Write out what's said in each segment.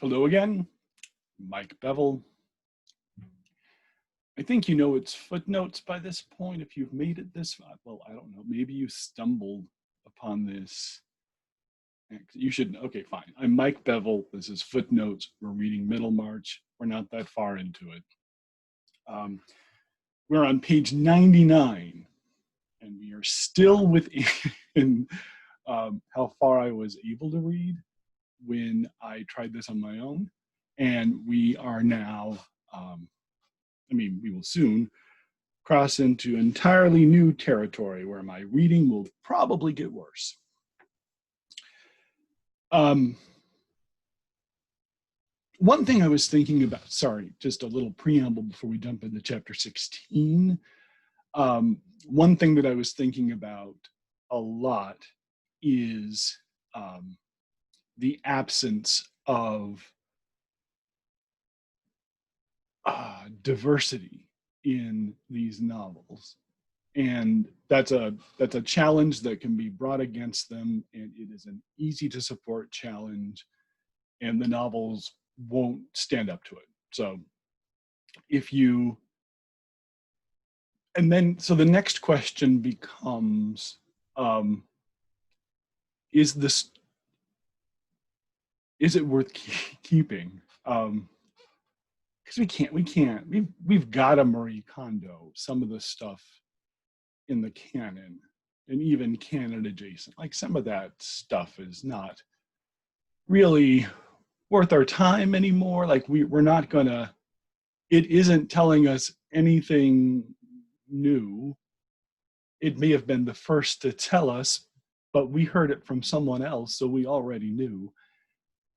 Hello again, Mike Bevel. I think you know it's Footnotes by this point. If you've made it this far, well, I don't know, maybe you stumbled upon this. You should, okay, fine. I'm Mike Bevel. This is Footnotes. We're reading Middlemarch. We're not that far into it. We're on page 99, and we are still within how far I was able to read when I tried this on my own. And we are now, we will soon cross into entirely new territory where my reading will probably get worse. One thing I was thinking about, sorry, just a little preamble before we jump into chapter 16. One thing that I was thinking about a lot is the absence of diversity in these novels, and that's a challenge that can be brought against them, and it is an easy to support challenge, and the novels won't stand up to it. So so the next question becomes, is it worth keeping? Because we've got a Marie Kondo, some of the stuff in the canon, and even canon adjacent, like some of that stuff is not really worth our time anymore. Like we're not gonna, it isn't telling us anything new. It may have been the first to tell us, but we heard it from someone else, so we already knew.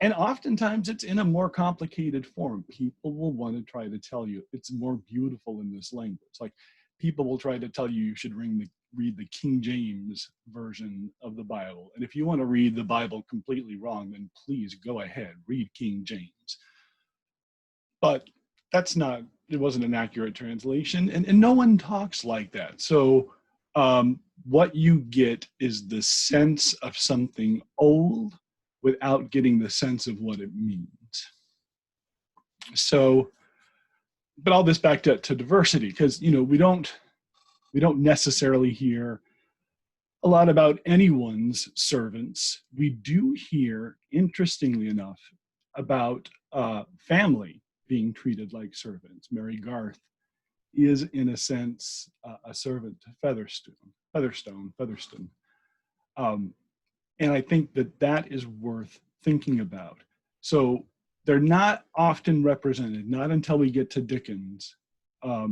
And oftentimes it's in a more complicated form. People will want to try to tell you it's more beautiful in this language. Like people will try to tell you should read the King James version of the Bible. And if you want to read the Bible completely wrong, then please go ahead, read King James. But it wasn't an accurate translation, and no one talks like that. So what you get is the sense of something old without getting the sense of what it means. So, but all this back to diversity, because we don't necessarily hear a lot about anyone's servants. We do hear, interestingly enough, about family being treated like servants. Mary Garth is, in a sense, a servant to Featherstone. And I think that is worth thinking about. So they're not often represented, not until we get to Dickens are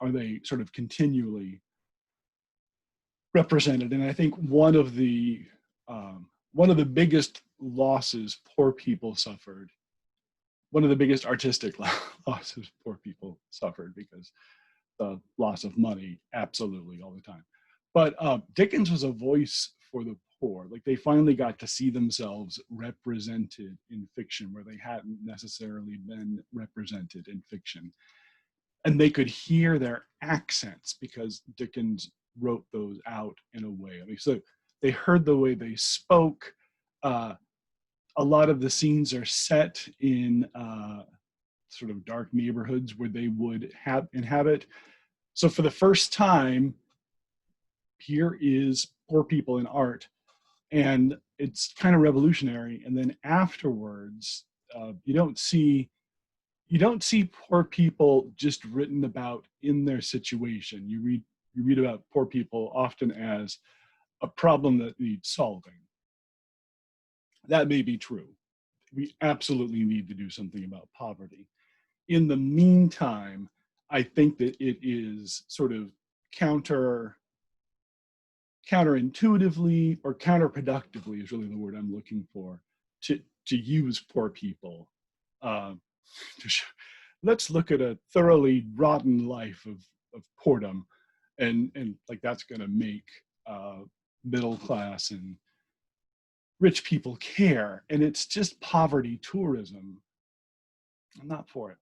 they sort of continually represented. And I think one of the biggest losses poor people suffered, one of the biggest artistic losses poor people suffered, because the loss of money, absolutely, all the time. But Dickens was a voice for the poor. Like they finally got to see themselves represented in fiction where they hadn't necessarily been represented in fiction. And they could hear their accents because Dickens wrote those out in a way. So they heard the way they spoke. A lot of the scenes are set in sort of dark neighborhoods where they would inhabit. So for the first time, here is poor people in art, and it's kind of revolutionary. And then afterwards, you don't see poor people just written about in their situation. You read about poor people often as a problem that needs solving. That may be true. We absolutely need to do something about poverty. In the meantime, I think that it is sort of counterintuitively or counterproductively is really the word I'm looking for, to use poor people. Let's look at a thoroughly rotten life of portum, and like that's going to make middle class and rich people care. And it's just poverty tourism. I'm not for it.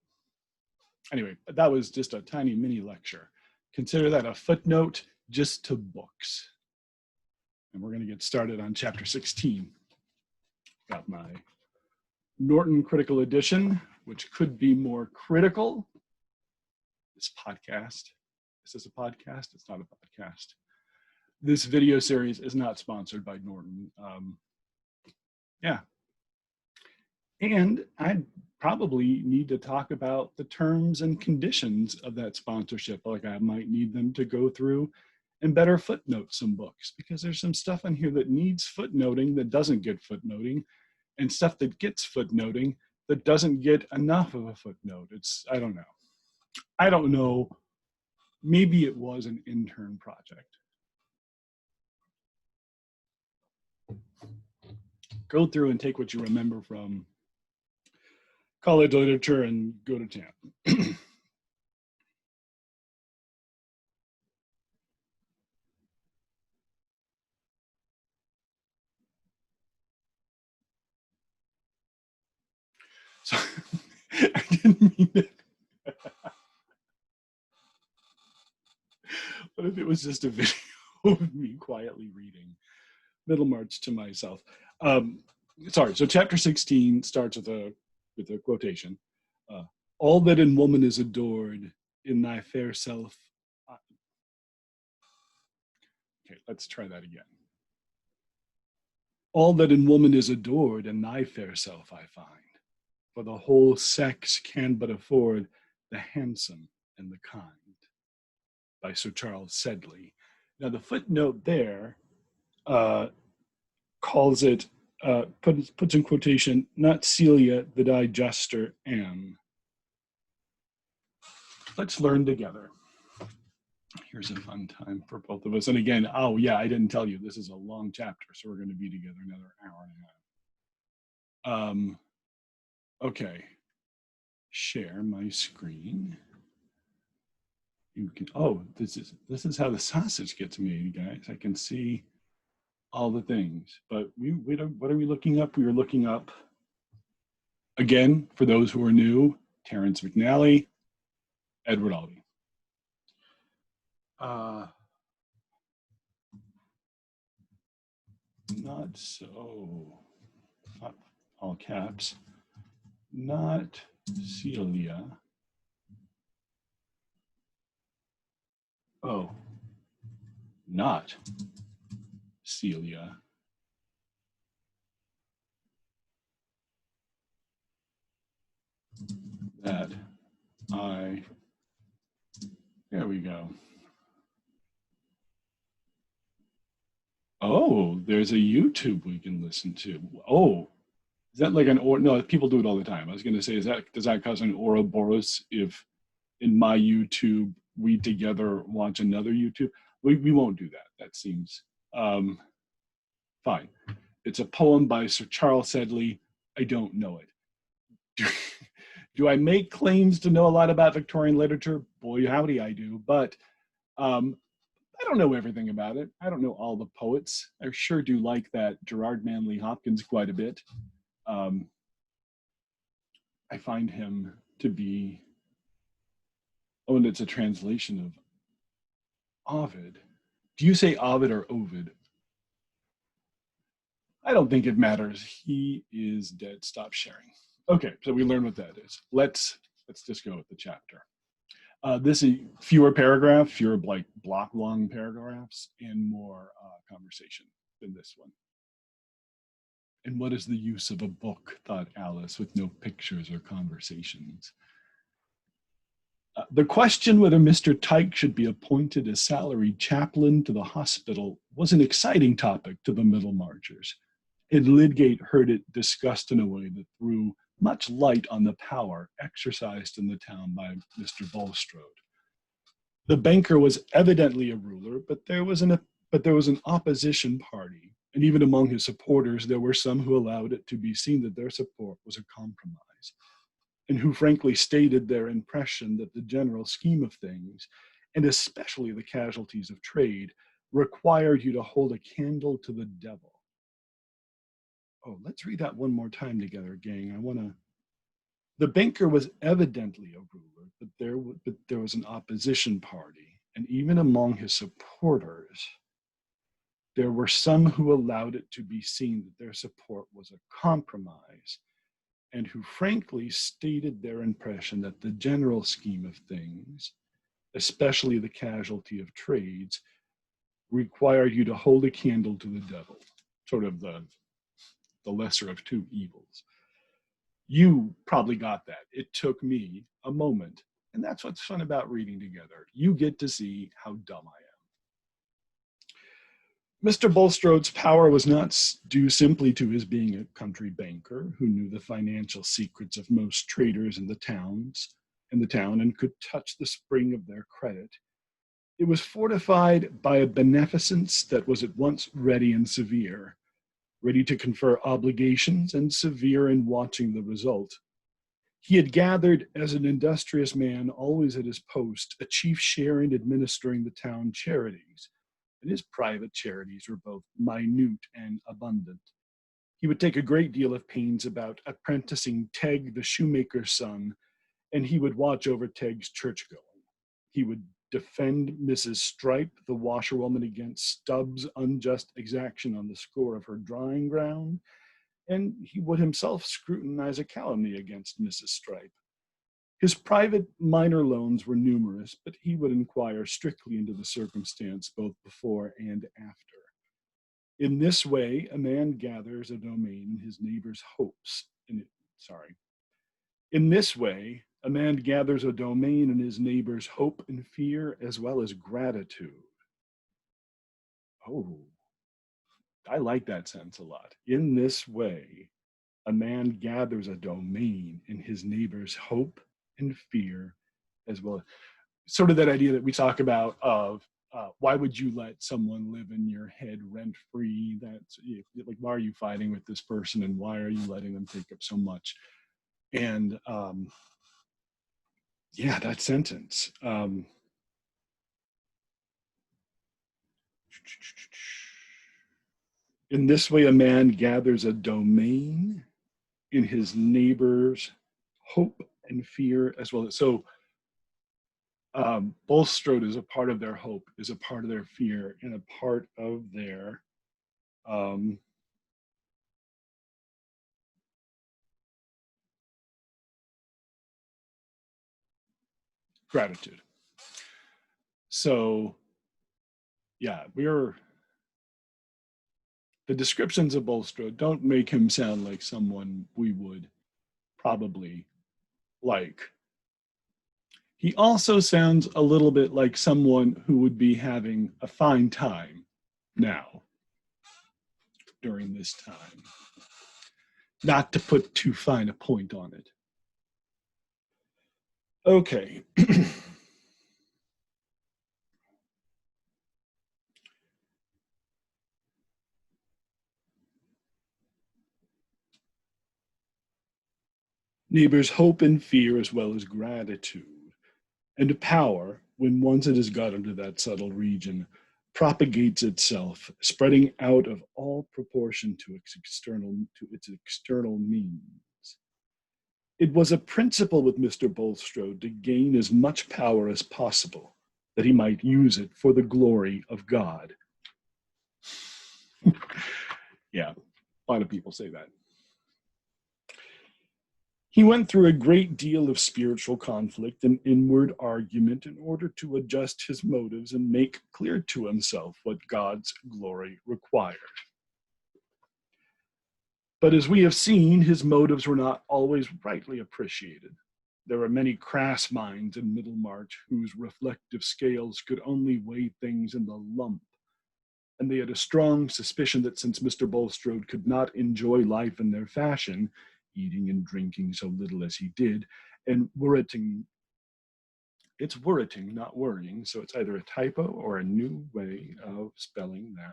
Anyway, that was just a tiny mini lecture. Consider that a footnote just to books. And we're going to get started on chapter 16. Got my Norton Critical Edition, which could be more critical. This podcast. Is this a podcast? It's not a podcast. This video series is not sponsored by Norton. Yeah. And I probably need to talk about the terms and conditions of that sponsorship. Like I might need them to go through and better footnote some books, because there's some stuff in here that needs footnoting that doesn't get footnoting, and stuff that gets footnoting that doesn't get enough of a footnote. I don't know. I don't know. Maybe it was an intern project. Go through and take what you remember from college literature and go to town. So I didn't mean it. What if it was just a video of me quietly reading Middlemarch to myself? Sorry, so chapter 16 starts with a quotation. All that in woman is adored, in thy fair self. Okay, let's try that again. All that in woman is adored, in thy fair self I find. For the whole sex can but afford the handsome and the kind. By Sir Charles Sedley. Now the footnote there calls it, puts in quotation, not Celia the digester am. Let's learn together. Here's a fun time for both of us. And again, oh yeah, I didn't tell you, this is a long chapter, so we're going to be together another hour and a half. Okay, share my screen. You can, oh, this is how the sausage gets made, guys. I can see all the things, but what are we looking up? We are looking up, again, for those who are new, Terence McNally, Edward Albee. Not so, not all caps, not Celia. Oh, not Celia. That there we go. Oh, there's a YouTube we can listen to. Oh, is that like no, people do it all the time. I was gonna say, does that cause an Ouroboros if in my YouTube we together watch another YouTube? We won't do that. That seems fine. It's a poem by Sir Charles Sedley. I don't know it. Do I make claims to know a lot about Victorian literature? Boy, howdy, I do. But I don't know everything about it. I don't know all the poets. I sure do like that Gerard Manley Hopkins quite a bit. I find him to be, oh, and it's a translation of Ovid. Do you say Ovid or Ovid? I don't think it matters. He is dead. Stop sharing. Okay, so we learned what that is. Let's just go with the chapter. This is fewer paragraphs, fewer like block long paragraphs, and more conversation than this one. And what is the use of a book, thought Alice, with no pictures or conversations? The question whether Mr. Tyke should be appointed as salaried chaplain to the hospital was an exciting topic to the Middlemarchers, and Lydgate heard it discussed in a way that threw much light on the power exercised in the town by Mr. Bulstrode. The banker was evidently a ruler, but there was an opposition party, and even among his supporters, there were some who allowed it to be seen that their support was a compromise, and who frankly stated their impression that the general scheme of things, and especially the casualties of trade, required you to hold a candle to the devil. Oh, let's read that one more time together, gang. The banker was evidently a ruler, but there was an opposition party, and even among his supporters, there were some who allowed it to be seen that their support was a compromise, and who frankly stated their impression that the general scheme of things, especially the casualty of trades, required you to hold a candle to the devil, sort of the lesser of two evils. You probably got that. It took me a moment. And that's what's fun about reading together. You get to see how dumb I am. Mr. Bulstrode's power was not due simply to his being a country banker who knew the financial secrets of most traders in the town and could touch the spring of their credit. It was fortified by a beneficence that was at once ready and severe, ready to confer obligations and severe in watching the result. He had gathered, as an industrious man always at his post, a chief share in administering the town charities, and his private charities were both minute and abundant. He would take a great deal of pains about apprenticing Tegg, the shoemaker's son, and he would watch over Tegg's church-going. He would defend Mrs. Stripe, the washerwoman, against Stubbs' unjust exaction on the score of her drying ground, and he would himself scrutinize a calumny against Mrs. Stripe. His private minor loans were numerous, but he would inquire strictly into the circumstance both before and after. In this way, a man gathers a domain in his neighbor's hopes. In this way, a man gathers a domain in his neighbor's hope and fear, as well as gratitude. Oh, I like that sentence a lot. In this way, a man gathers a domain in his neighbor's hope and fear, as well as sort of that idea that we talk about of why would you let someone live in your head rent-free? That's like, why are you fighting with this person, and why are you letting them take up so much? And yeah, that sentence. In this way, a man gathers a domain in his neighbor's hope and fear as well. So Bulstrode is a part of their hope, is a part of their fear, and a part of their gratitude. So yeah, the descriptions of Bulstrode don't make him sound like someone we would probably like. He also sounds a little bit like someone who would be having a fine time now, during this time. Not to put too fine a point on it. Okay. Neighbors' hope and fear, as well as gratitude. And power, when once it has got into that subtle region, propagates itself, spreading out of all proportion to its external means. It was a principle with Mr. Bulstrode to gain as much power as possible, that he might use it for the glory of God. Yeah, a lot of people say that. He went through a great deal of spiritual conflict and inward argument in order to adjust his motives and make clear to himself what God's glory required. But as we have seen, his motives were not always rightly appreciated. There were many crass minds in Middlemarch whose reflective scales could only weigh things in the lump, and they had a strong suspicion that since Mr. Bulstrode could not enjoy life in their fashion, eating and drinking so little as he did, and worriting, it's worriting, not worrying, so it's either a typo or a new way of spelling that.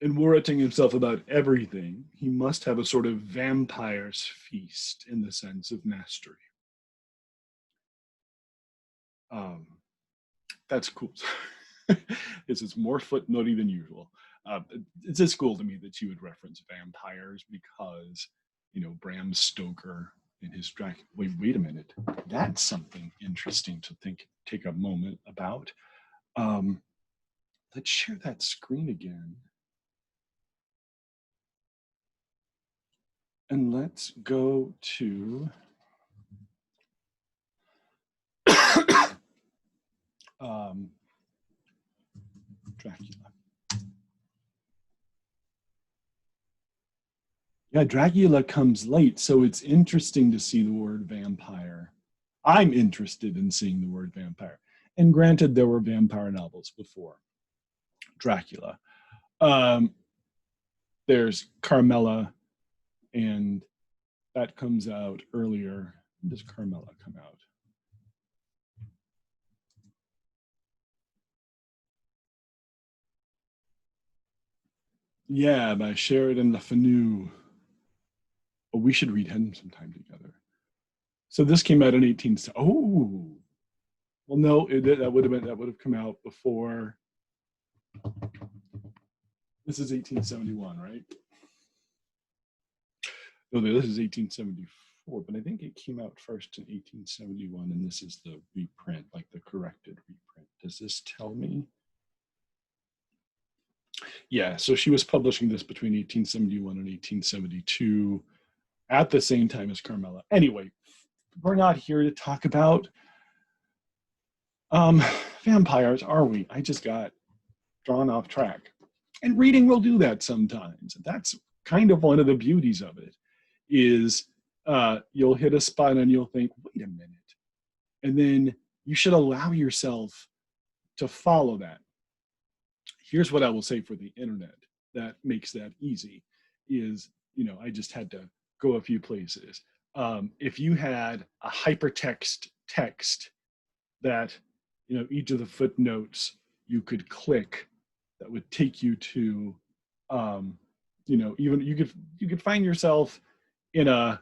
And worriting himself about everything, he must have a sort of vampire's feast in the sense of mastery. That's cool. This is more footnotey than usual. It's just cool to me that you would reference vampires because, Bram Stoker in his Dracula. Wait a minute. That's something interesting to take a moment about. Let's share that screen again. And let's go to Dracula. Yeah, Dracula comes late, so it's interesting to see the word vampire. I'm interested in seeing the word vampire. And granted, there were vampire novels before Dracula. There's Carmilla, and that comes out earlier. When does Carmilla come out? Yeah, by Sheridan Le Fanu. Oh, we should read him sometime together. So this came out in 18. Oh, well, no, that would have come out before. This is 1871, right? No, this is 1874, but I think it came out first in 1871, and this is the reprint, like the corrected reprint. Does this tell me? Yeah, so she was publishing this between 1871 and 1872 at the same time as Carmilla. Anyway, we're not here to talk about vampires, are we? I just got drawn off track. And reading will do that sometimes. That's kind of one of the beauties of it, is you'll hit a spot and you'll think, wait a minute. And then you should allow yourself to follow that. Here's what I will say for the internet that makes that easy is, I just had to go a few places. If you had a hypertext text that, each of the footnotes you could click that would take you to, even you could find yourself in a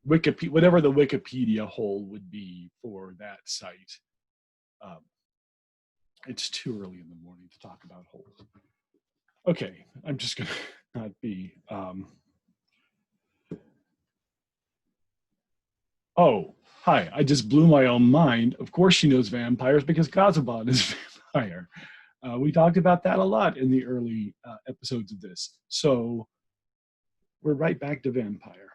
Wikipedia, whatever the Wikipedia hole would be for that site. It's too early in the morning to talk about holes. Okay, I'm just gonna not be. Oh, hi! I just blew my own mind. Of course, she knows vampires because Gazabon is a vampire. We talked about that a lot in the early episodes of this. So we're right back to vampire.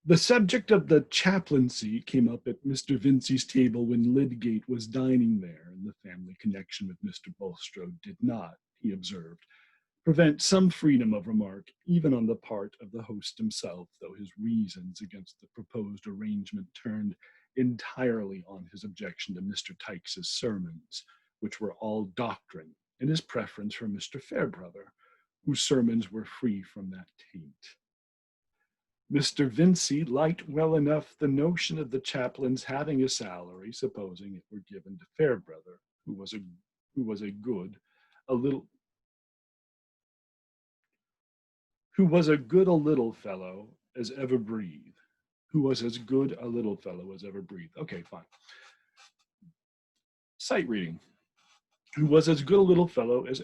The subject of the chaplaincy came up at Mr. Vincey's table when Lydgate was dining there, and the family connection with Mr. Bulstrode did not, he observed, prevent some freedom of remark, even on the part of the host himself, though his reasons against the proposed arrangement turned entirely on his objection to Mr. Tykes's sermons, which were all doctrine, and his preference for Mr. Fairbrother, whose sermons were free from that taint. Mr. Vincey liked well enough the notion of the chaplain's having a salary, supposing it were given to Fairbrother, who was a good a little fellow as ever breathed. Who was as good a little fellow as ever breathed. Okay, fine. Sight reading. Who was as good a little fellow as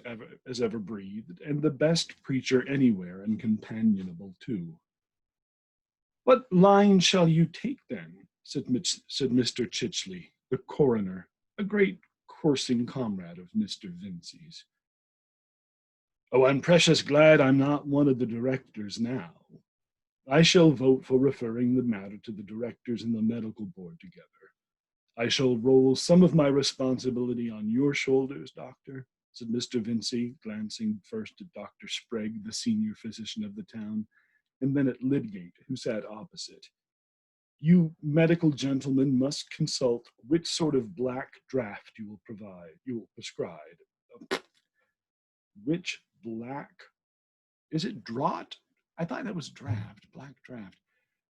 ever breathed, and the best preacher anywhere, and companionable too. What line shall you take then? said Mr. Chichley, the coroner, a great coursing comrade of Mr. Vincey's. Oh, I'm precious glad I'm not one of the directors now. I shall vote for referring the matter to the directors and the medical board together. I shall roll some of my responsibility on your shoulders, doctor, said Mr. Vincey, glancing first at Dr. Sprague, the senior physician of the town, and then at Lydgate, who sat opposite. You medical gentlemen must consult which sort of black draught you will prescribe. Which black, is it draught? I thought that was draft, black draft.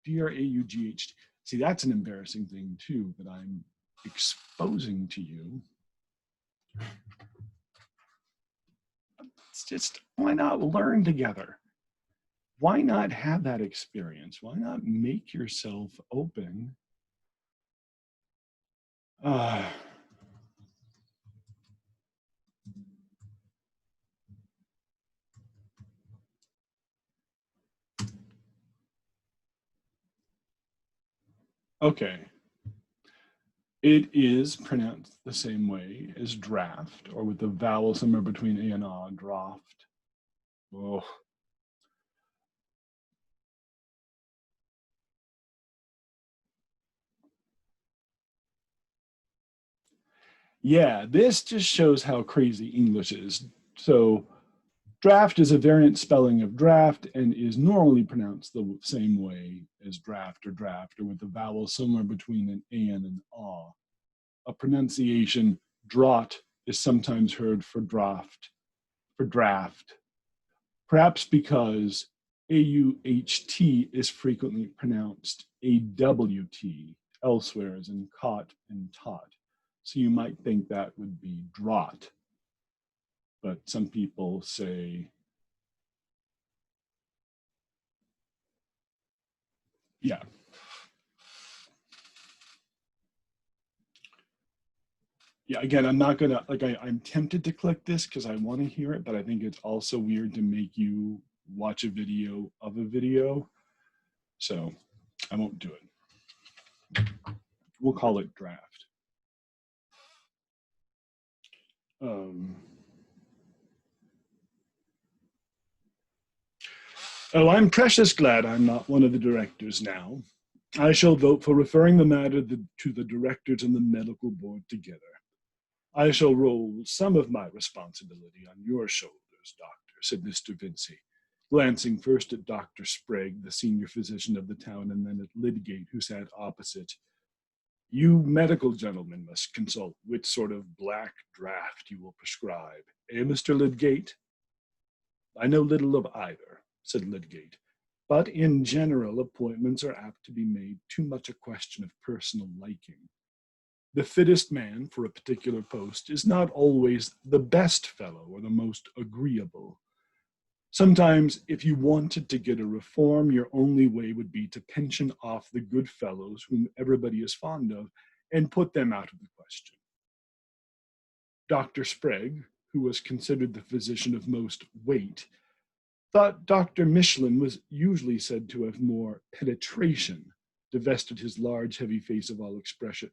D-R-A-U-G-H-T. See, that's an embarrassing thing too that I'm exposing to you. It's just, why not learn together? Why not have that experience? Why not make yourself open? Okay. It is pronounced the same way as draft, or with the vowel somewhere between A and A, draft. Oh. Yeah, this just shows how crazy English is. So draft is a variant spelling of draft and is normally pronounced the same way as draft, or with the vowel somewhere between an an and ah. A pronunciation draught is sometimes heard for draft, perhaps because AUHT is frequently pronounced AWT elsewhere, as in caught and taught. So you might think that would be draught, but some people say, yeah. Yeah, again, I'm not gonna, like, I'm tempted to click this because I want to hear it, but I think it's also weird to make you watch a video of a video. So I won't do it. We'll call it draft. Oh, I'm precious glad I'm not one of the directors now. I shall vote for referring the matter to the directors and the medical board together. I shall roll some of my responsibility on your shoulders, Doctor, said Mr. Vincey, glancing first at Dr. Sprague, the senior physician of the town, and then at Lydgate, who sat opposite. You medical gentlemen must consult which sort of black draft you will prescribe. Eh, Mr. Lydgate? I know little of either, said Lydgate, but in general appointments are apt to be made too much a question of personal liking. The fittest man for a particular post is not always the best fellow or the most agreeable. Sometimes, if you wanted to get a reform, your only way would be to pension off the good fellows whom everybody is fond of and put them out of the question. Dr. Sprague, who was considered the physician of most weight, thought Dr. Michelin was usually said to have more penetration, divested his large, heavy face of all expression.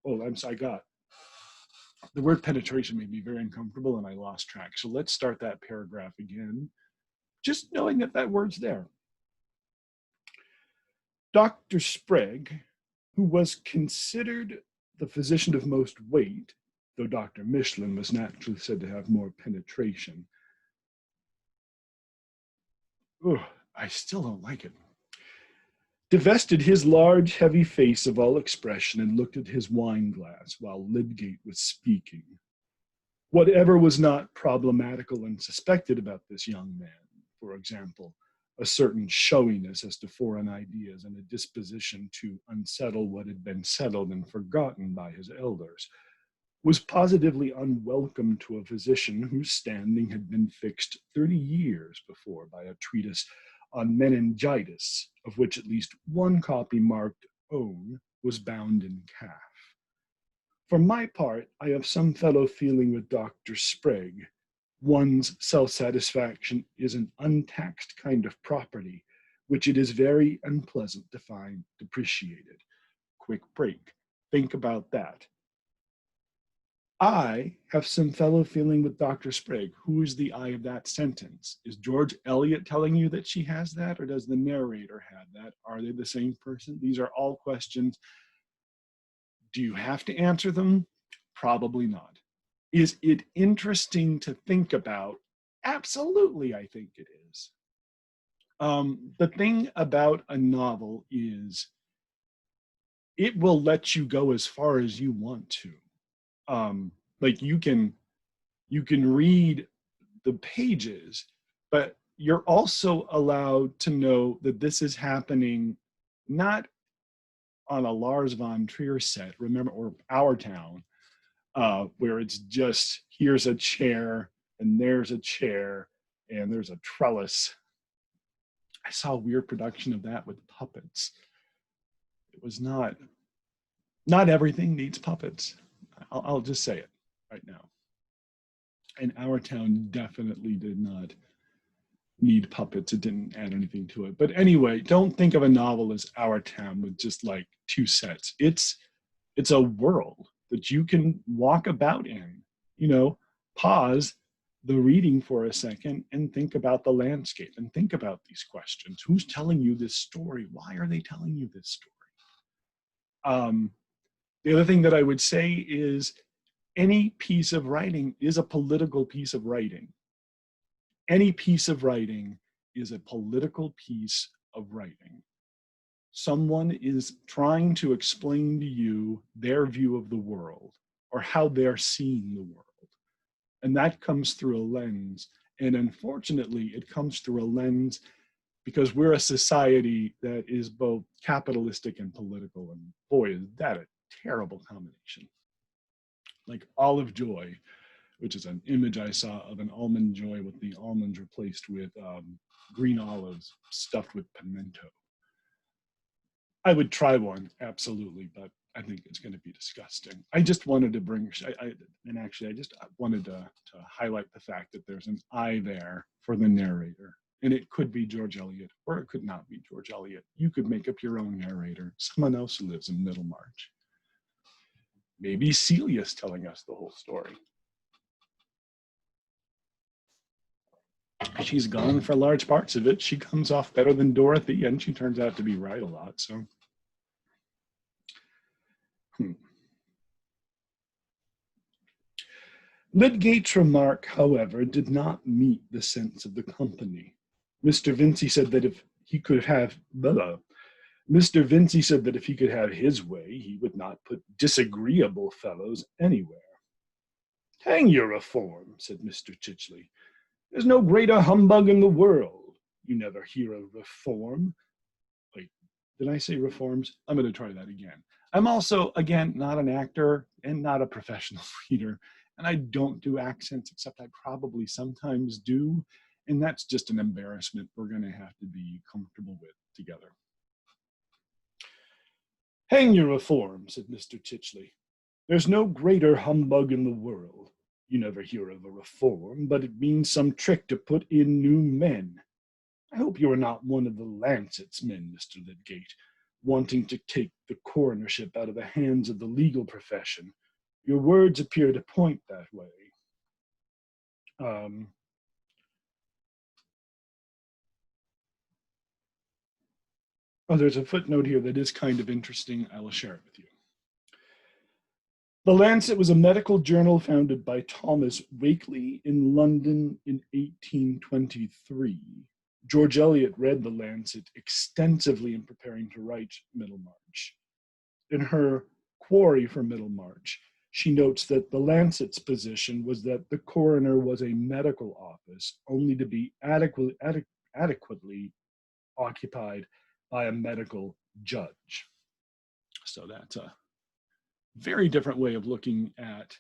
Oh, I got the word penetration made me very uncomfortable and I lost track. So let's start that paragraph again, just knowing that that word's there. Dr. Sprague, who was considered the physician of most weight, though Dr. Michelin was naturally said to have more penetration. Ugh, I still don't like it. Divested his large, heavy face of all expression and looked at his wine glass while Lydgate was speaking. Whatever was not problematical and suspected about this young man, for example, a certain showiness as to foreign ideas and a disposition to unsettle what had been settled and forgotten by his elders, was positively unwelcome to a physician whose standing had been fixed 30 years before by a treatise on meningitis, of which at least one copy marked own was bound in calf. For my part, I have some fellow feeling with Dr. Sprague. One's self-satisfaction is an untaxed kind of property, which it is very unpleasant to find depreciated. Quick break. Think about that. I have some fellow feeling with Dr. Sprague. Who is the I of that sentence? Is George Eliot telling you that she has that, or does the narrator have that? Are they the same person? These are all questions. Do you have to answer them? Probably not. Is it interesting to think about? Absolutely, I think it is. The thing about a novel is it will let you go as far as you want to. Like you can read the pages, but you're also allowed to know that this is happening not on a Lars von Trier set, remember, or Our Town, where it's just here's a chair and there's a chair and there's a trellis. I saw a weird production of that with puppets. It was not everything needs puppets. I'll just say it right now. And Our Town definitely did not need puppets. It didn't add anything to it. But anyway, don't think of a novel as Our Town with just like two sets. It's It's a world that you can walk about in. You know, pause the reading for a second and think about the landscape and think about these questions. Who's telling you this story? Why are they telling you this story? The other thing that I would say is any piece of writing is a political piece of writing. Any piece of writing is a political piece of writing. Someone is trying to explain to you their view of the world or how they're seeing the world. And that comes through a lens. And unfortunately, it comes through a lens because we're a society that is both capitalistic and political. And boy, is that a terrible combination. Like olive joy, which is an image I saw of an almond joy with the almonds replaced with green olives stuffed with pimento. I would try one, absolutely, but I think it's going to be disgusting. I just wanted to bring, I just wanted to highlight the fact that there's an I there for the narrator. And it could be George Eliot, or it could not be George Eliot. You could make up your own narrator. Someone else lives in Middlemarch. Maybe Celia's telling us the whole story. She's gone for large parts of it. She comes off better than Dorothy, and she turns out to be right a lot, so. Lydgate's remark, however, did not meet the sense of the company. Mr. Vincey said that if he could have his way, he would not put disagreeable fellows anywhere. Hang your reform, said Mr. Chichley. There's no greater humbug in the world. You never hear of reform. Wait, did I say reforms? I'm going to try that again. I'm also, again, not an actor and not a professional reader, and I don't do accents, except I probably sometimes do, and that's just an embarrassment we're going to have to be comfortable with together. Hang your reform, said Mr. Chichley. There's no greater humbug in the world. You never hear of a reform, but it means some trick to put in new men. I hope you are not one of the Lancet's men, Mr. Lydgate, wanting to take the coronership out of the hands of the legal profession. Your words appear to point that way. There's a footnote here that is kind of interesting. I will share it with you. The Lancet was a medical journal founded by Thomas Wakeley in London in 1823. George Eliot read the Lancet extensively in preparing to write Middlemarch. In her query for Middlemarch, she notes that the Lancet's position was that the coroner was a medical office only to be adequately occupied by a medical judge. So that's a very different way of looking at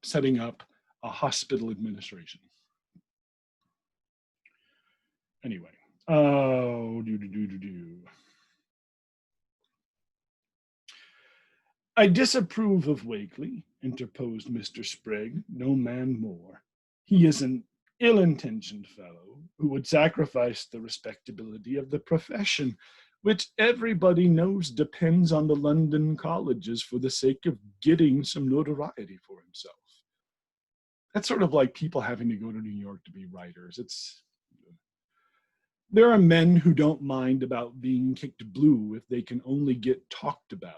setting up a hospital administration. Anyway, I disapprove of Wakeley, interposed Mr. Sprague, no man more. He is an ill-intentioned fellow who would sacrifice the respectability of the profession, which everybody knows depends on the London colleges for the sake of getting some notoriety for himself. That's sort of like people having to go to New York to be writers. There are men who don't mind about being kicked blue if they can only get talked about.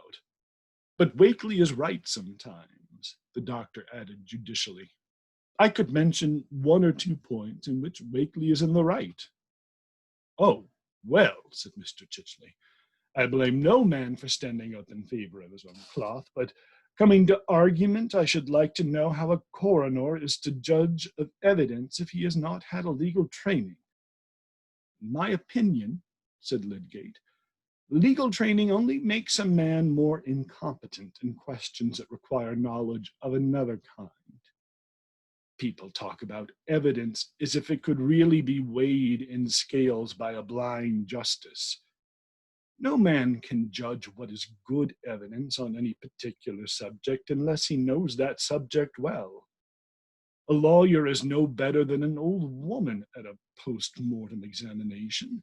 But Wakeley is right sometimes, the doctor added judicially. I could mention one or two points in which Wakeley is in the right. Oh, well, said Mr. Chichley, I blame no man for standing up in favor of his own cloth, but coming to argument, I should like to know how a coroner is to judge of evidence if he has not had a legal training. In my opinion, said Lydgate, legal training only makes a man more incompetent in questions that require knowledge of another kind. People talk about evidence as if it could really be weighed in scales by a blind justice. No man can judge what is good evidence on any particular subject unless he knows that subject well. A lawyer is no better than an old woman at a post-mortem examination.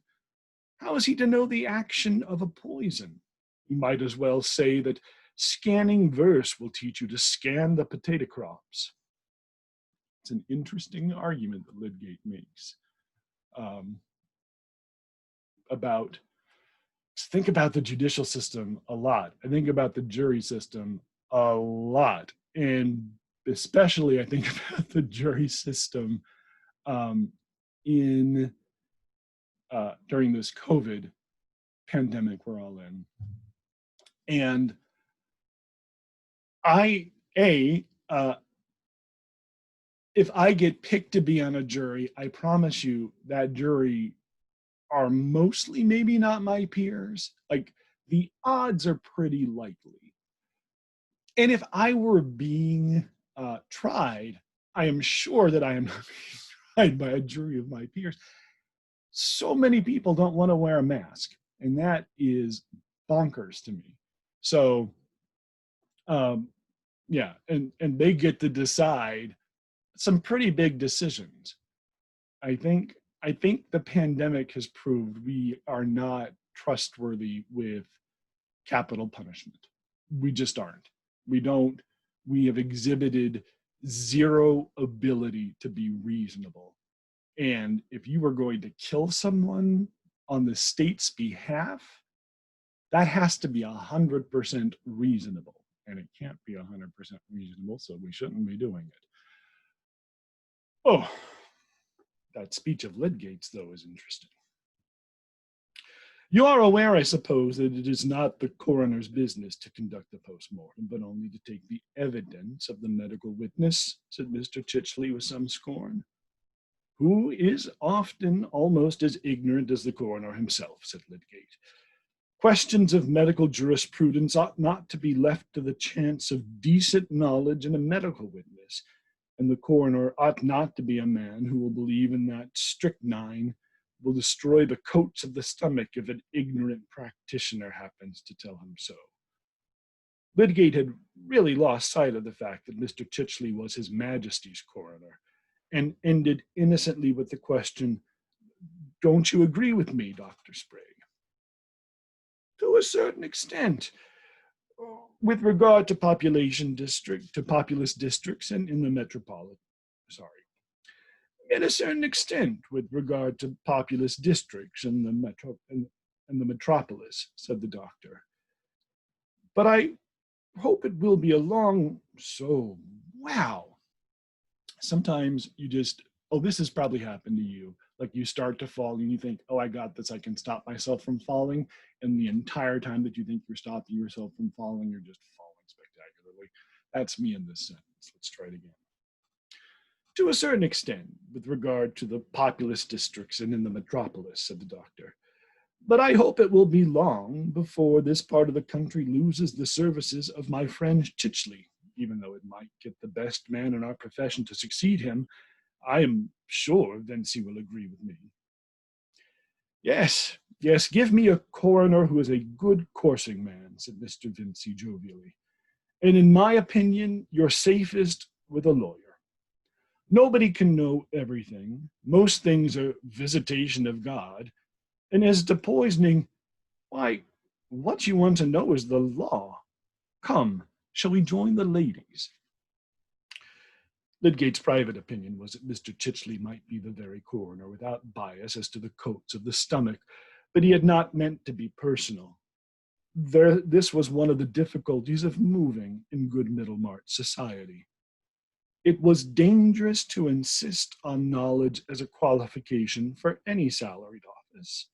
How is he to know the action of a poison? He might as well say that Scanning verse will teach you to scan the potato crops. It's an interesting argument that Lydgate makes about, think about the judicial system a lot. I think about the jury system a lot. And especially I think about the jury system during this COVID pandemic we're all in. And if I get picked to be on a jury, I promise you that jury are mostly maybe not my peers. Like, the odds are pretty likely. And if I were being tried, I am sure that I am not being tried by a jury of my peers. So many people don't want to wear a mask, and that is bonkers to me. So, yeah, and they get to decide some pretty big decisions. I think the pandemic has proved we are not trustworthy with capital punishment. We just aren't. We have exhibited zero ability to be reasonable. And if you are going to kill someone on the state's behalf, that has to be 100% reasonable. And it can't be 100% reasonable, so we shouldn't be doing it. Oh, that speech of Lydgate's, though, is interesting. You are aware, I suppose, that it is not the coroner's business to conduct the post-mortem, but only to take the evidence of the medical witness, said Mr. Chichley with some scorn. Who is often almost as ignorant as the coroner himself, said Lydgate. Questions of medical jurisprudence ought not to be left to the chance of decent knowledge in a medical witness, and the coroner ought not to be a man who will believe in that strychnine will destroy the coats of the stomach if an ignorant practitioner happens to tell him so. Lydgate had really lost sight of the fact that Mr. Chichley was His Majesty's coroner, and ended innocently with the question, "Don't you agree with me, Dr. Sprague?" To a certain extent, with regard to populous districts and in the metropolitan, in a certain extent with regard to populous districts and the metropolis, said the doctor. But I hope it will be wow. Sometimes you just, this has probably happened to you. Like, you start to fall and you think, I got this, I can stop myself from falling. And the entire time that you think you're stopping yourself from falling, you're just falling spectacularly. That's me in this sentence. Let's try it again. To a certain extent, with regard to the populous districts and in the metropolis, said the doctor. But I hope it will be long before this part of the country loses the services of my friend Chichley, even though it might get the best man in our profession to succeed him. I am sure Vincey will agree with me. Yes, give me a coroner who is a good coursing man, said Mr. Vincey jovially. And in my opinion, you're safest with a lawyer. Nobody can know everything. Most things are visitation of God. And as to poisoning, why, what you want to know is the law. Come, shall we join the ladies? Lydgate's private opinion was that Mr. Chichley might be the very coroner without bias as to the coats of the stomach, but he had not meant to be personal. This was one of the difficulties of moving in good Middlemarch society. It was dangerous to insist on knowledge as a qualification for any salaried office.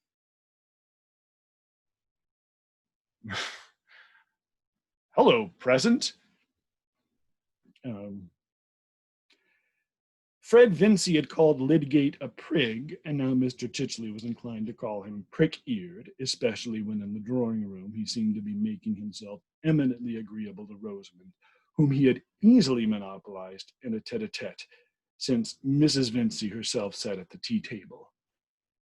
Hello, present. Fred Vincey had called Lydgate a prig, and now Mr. Chichley was inclined to call him prick-eared, especially when in the drawing room he seemed to be making himself eminently agreeable to Rosamond, whom he had easily monopolized in a tete-a-tete, since Mrs. Vincey herself sat at the tea table.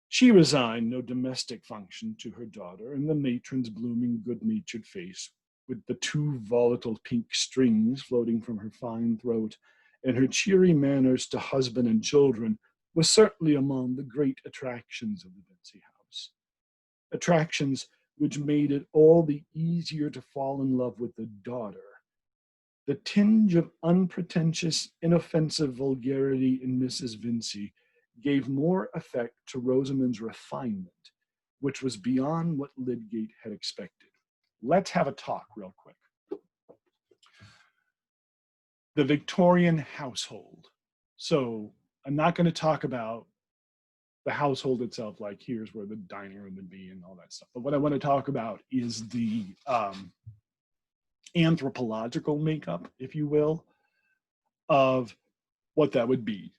She resigned no domestic function to her daughter, and the matron's blooming good-natured face, with the two volatile pink strings floating from her fine throat, and her cheery manners to husband and children, was certainly among the great attractions of the Vincey house. Attractions which made it all the easier to fall in love with the daughter. The tinge of unpretentious, inoffensive vulgarity in Mrs. Vincey gave more effect to Rosamond's refinement, which was beyond what Lydgate had expected. Let's have a talk real quick. The Victorian household. So I'm not going to talk about the household itself, like here's where the dining room would be and all that stuff. But what I want to talk about is the anthropological makeup, if you will, of what that would be.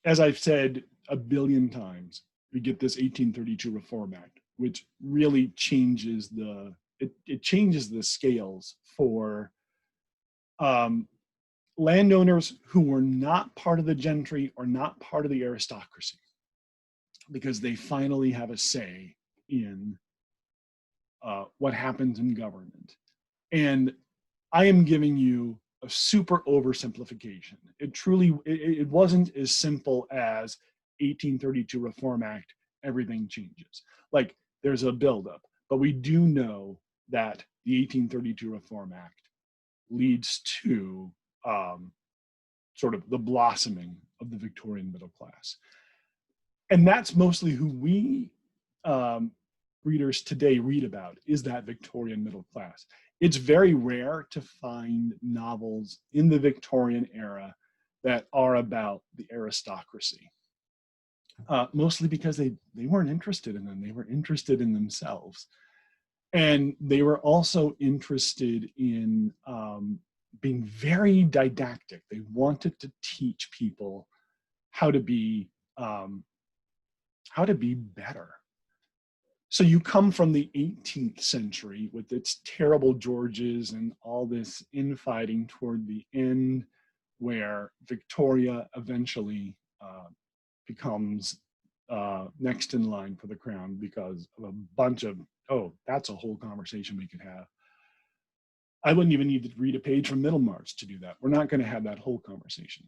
As I've said a billion times, we get this 1832 Reform Act, which really changes it changes the scales for landowners who were not part of the gentry or not part of the aristocracy, because they finally have a say in what happens in government. And I am giving you a super oversimplification. It wasn't as simple as 1832 Reform Act, everything changes. Like, there's a buildup, but we do know that the 1832 Reform Act leads to sort of the blossoming of the Victorian middle class. And that's mostly who we readers today read about, is that Victorian middle class. It's very rare to find novels in the Victorian era that are about the aristocracy, mostly because they weren't interested in them. They were interested in themselves. And they were also interested in being very didactic. They wanted to teach people how to be better. So you come from the 18th century with its terrible Georges and all this infighting toward the end, where Victoria eventually becomes next in line for the crown because of a bunch of, oh, that's a whole conversation we could have. I wouldn't even need to read a page from Middlemarch to do that. We're not going to have that whole conversation.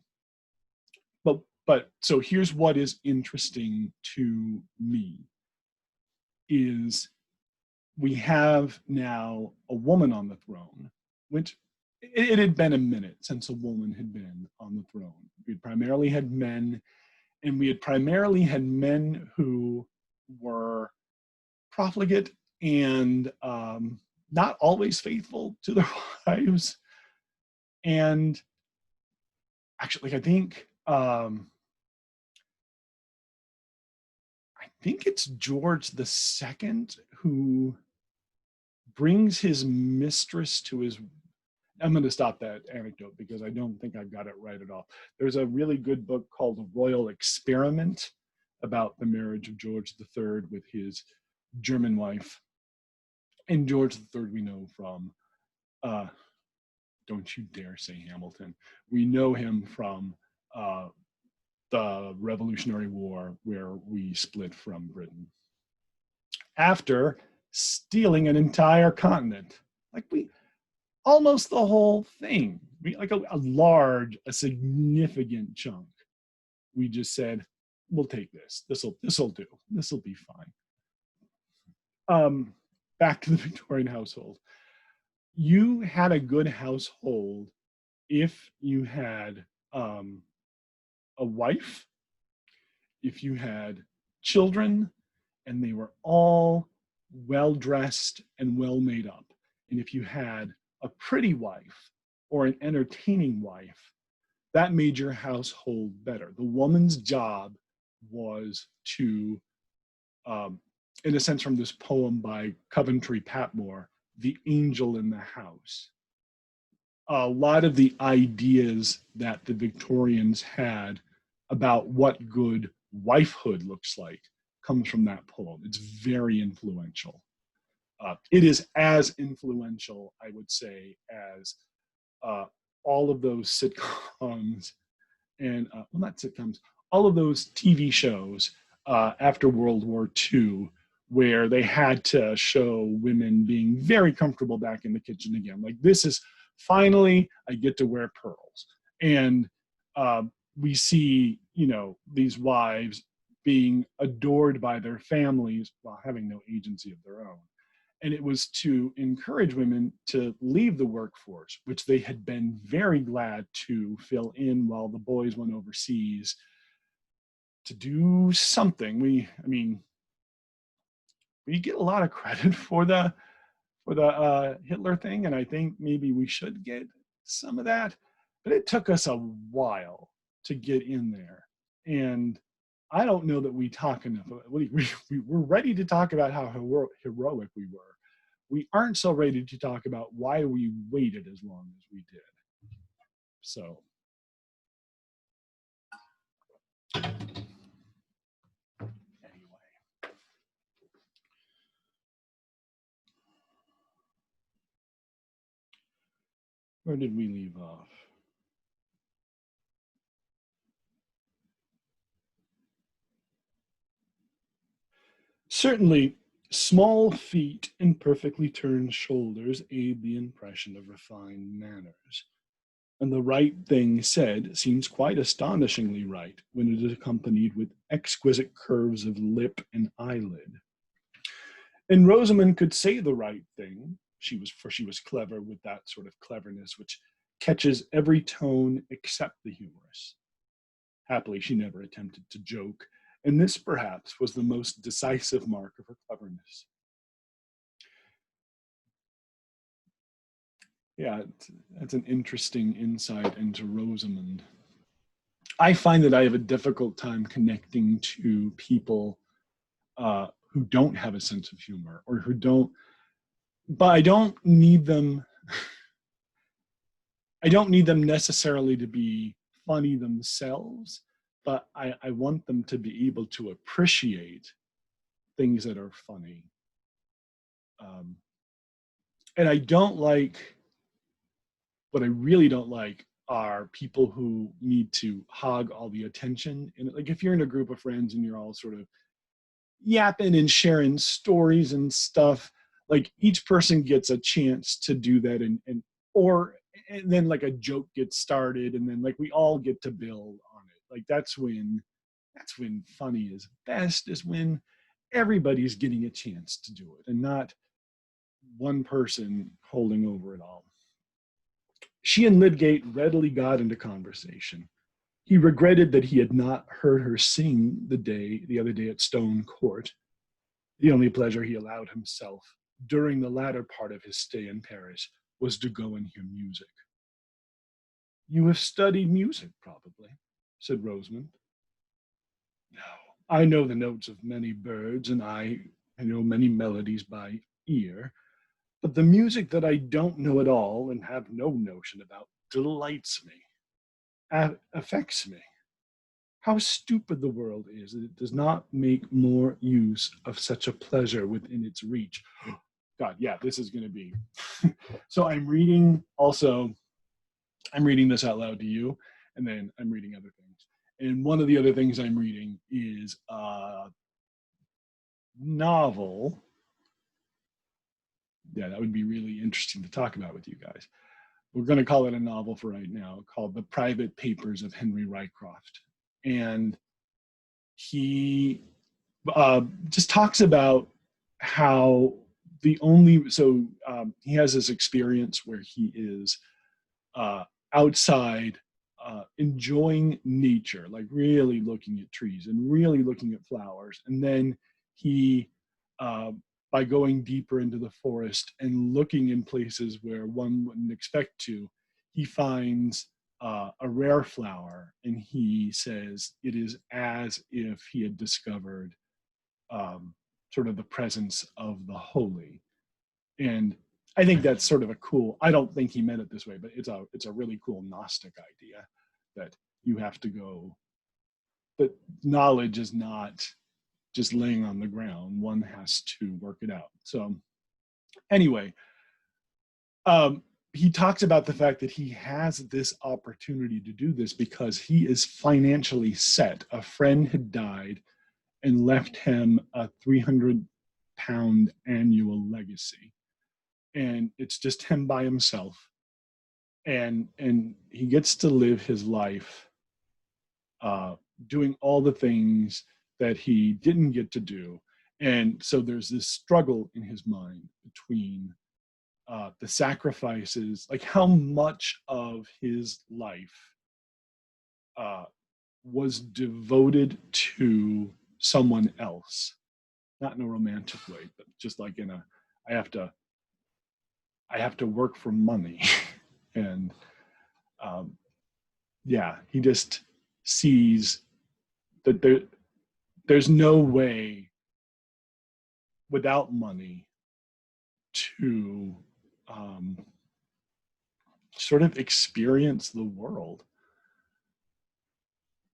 But so here's what is interesting to me is we have now a woman on the throne, which it had been a minute since a woman had been on the throne. We'd primarily had men, and we had primarily had men who were profligate and not always faithful to their wives. And actually, I think it's George II who brings his mistress to his. I'm going to stop that anecdote because I don't think I've got it right at all. There's a really good book called The Royal Experiment about the marriage of George III with his German wife. And George III we know from, don't you dare say Hamilton. We know him from the Revolutionary War, where we split from Britain. After stealing an entire continent, like almost the whole thing, like a significant chunk. We just said, we'll take this. This'll do. This'll be fine. Back to the Victorian household. You had a good household if you had a wife, if you had children, and they were all well-dressed and well made up. And if you had a pretty wife or an entertaining wife, that made your household better. The woman's job was to, in a sense from this poem by Coventry Patmore, the angel in the house. A lot of the ideas that the Victorians had about what good wifehood looks like comes from that poem. It's very influential. It is as influential, I would say, as all of those sitcoms and, well, not sitcoms, all of those TV shows after World War II, where they had to show women being very comfortable back in the kitchen again. Like, this is, finally, I get to wear pearls. And we see, these wives being adored by their families while having no agency of their own. And it was to encourage women to leave the workforce, which they had been very glad to fill in while the boys went overseas, to do something. I mean, we get a lot of credit for the Hitler thing, and I think maybe we should get some of that. But it took us a while to get in there, and I don't know that we talk enough. We're ready to talk about how heroic we were. We aren't so ready to talk about why we waited as long as we did. So. Where did we leave off? Certainly, small feet and perfectly turned shoulders aid the impression of refined manners. And the right thing said seems quite astonishingly right when it is accompanied with exquisite curves of lip and eyelid. And Rosamond could say the right thing, she was clever with that sort of cleverness which catches every tone except the humorous. Happily, she never attempted to joke, and this perhaps was the most decisive mark of her cleverness. Yeah, that's an interesting insight into Rosamond. I find that I have a difficult time connecting to people who don't have a sense of humor, or who don't, but I don't need them. I don't need them necessarily to be funny themselves, but I want them to be able to appreciate things that are funny. And I don't like, what I really don't like are people who need to hog all the attention. And like, if you're in a group of friends and you're all sort of yapping and sharing stories and stuff, like each person gets a chance to do that, and then like a joke gets started, and then like we all get to build on it. Like that's when funny is best, is when everybody's getting a chance to do it and not one person holding over it all. She and Lydgate readily got into conversation. He regretted that he had not heard her sing the other day at Stone Court, the only pleasure he allowed himself during the latter part of his stay in Paris was to go and hear music. You have studied music, probably, said Rosamond. No, I know the notes of many birds, and I know many melodies by ear, but the music that I don't know at all and have no notion about delights me, affects me. How stupid the world is that it does not make more use of such a pleasure within its reach. God, yeah, this is going to be. So I'm reading this out loud to you, and then I'm reading other things. And one of the other things I'm reading is a novel. Yeah, that would be really interesting to talk about with you guys. We're going to call it a novel for right now, called The Private Papers of Henry Rycroft. And he just talks about how he has this experience where he is outside enjoying nature, like really looking at trees and really looking at flowers. And then he, by going deeper into the forest and looking in places where one wouldn't expect to, he finds a rare flower, and he says it is as if he had discovered sort of the presence of the holy. And I think that's sort of a cool, I don't think he meant it this way, but it's a really cool Gnostic idea that you have to go, that knowledge is not just laying on the ground. One has to work it out. So anyway, he talks about the fact that he has this opportunity to do this because he is financially set. A friend had died and left him a £300 annual legacy. And it's just him by himself. And he gets to live his life doing all the things that he didn't get to do. And so there's this struggle in his mind between the sacrifices, like how much of his life was devoted to someone else, not in a romantic way, but just like in a, I have to work for money. And yeah, he just sees that there's no way without money to sort of experience the world.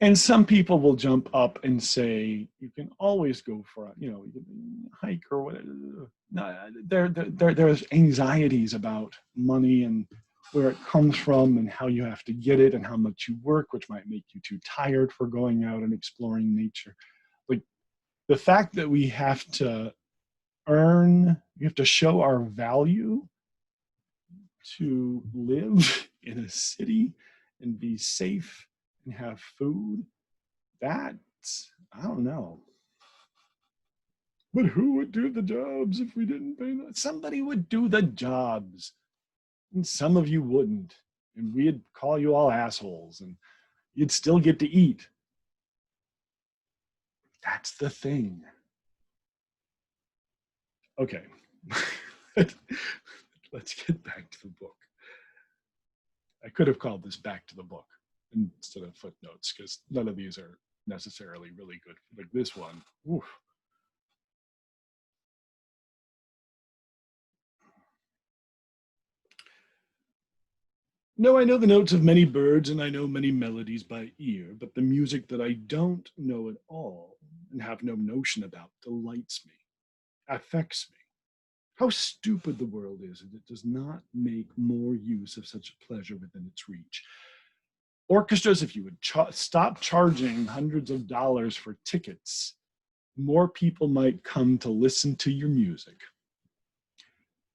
And some people will jump up and say, you can always go for a, you can hike or whatever. No, there's anxieties about money and where it comes from and how you have to get it and how much you work, which might make you too tired for going out and exploring nature. Like the fact that we have to show our value to live in a city and be safe and have food, that's, I don't know. But who would do the jobs if we didn't pay them? Somebody would do the jobs, and some of you wouldn't, and we'd call you all assholes, and you'd still get to eat. That's the thing. Okay, let's get back to the book. I could have called this Back to the Book instead of Footnotes, because none of these are necessarily really good. Like this one, oof. No, I know the notes of many birds and I know many melodies by ear, but the music that I don't know at all and have no notion about delights me, affects me. How stupid the world is that it does not make more use of such a pleasure within its reach. Orchestras, if you would stop charging hundreds of dollars for tickets, more people might come to listen to your music.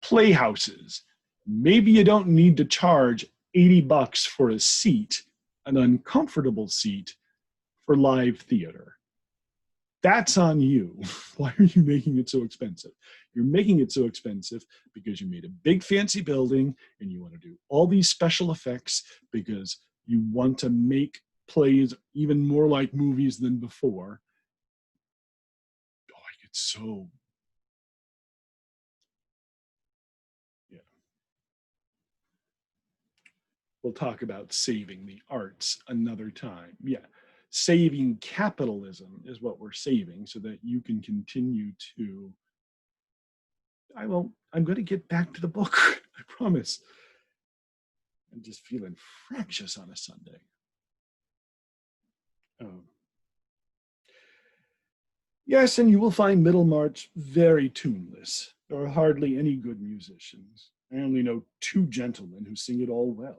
Playhouses, maybe you don't need to charge $80 for a seat, an uncomfortable seat for live theater. That's on you. Why are you making it so expensive? You're making it so expensive because you made a big fancy building and you want to do all these special effects because you want to make plays even more like movies than before. Oh, I get so... Yeah. We'll talk about saving the arts another time. Yeah. Saving capitalism is what we're saving so that you can continue to... I'm going to get back to the book. I promise. I'm just feeling fractious on a Sunday. Yes, and you will find Middlemarch very tuneless. There are hardly any good musicians. I only know 2 gentlemen who sing it all well.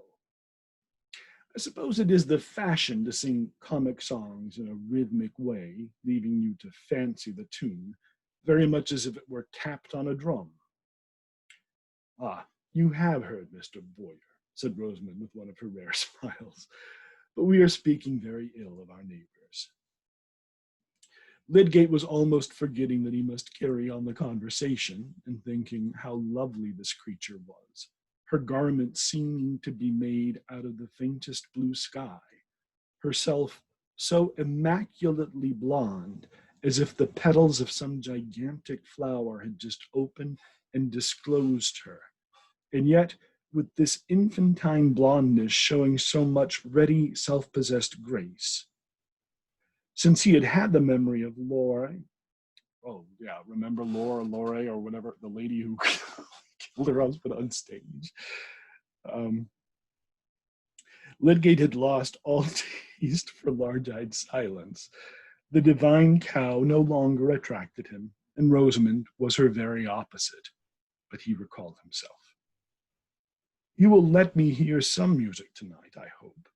I suppose it is the fashion to sing comic songs in a rhythmic way, leaving you to fancy the tune, very much as if it were tapped on a drum. Ah, you have heard Mr. Boyer, said Rosamond with one of her rare smiles, but we are speaking very ill of our neighbors. Lydgate was almost forgetting that he must carry on the conversation and thinking how lovely this creature was, her garment seeming to be made out of the faintest blue sky, herself so immaculately blonde as if the petals of some gigantic flower had just opened and disclosed her, and yet with this infantine blondness showing so much ready, self-possessed grace. Since he had had the memory of Lore, oh yeah, remember Lore, or whatever, the lady who killed her husband on stage. Lydgate had lost all taste for large-eyed silence. The divine cow no longer attracted him, and Rosamond was her very opposite, but he recalled himself. You will let me hear some music tonight, I hope.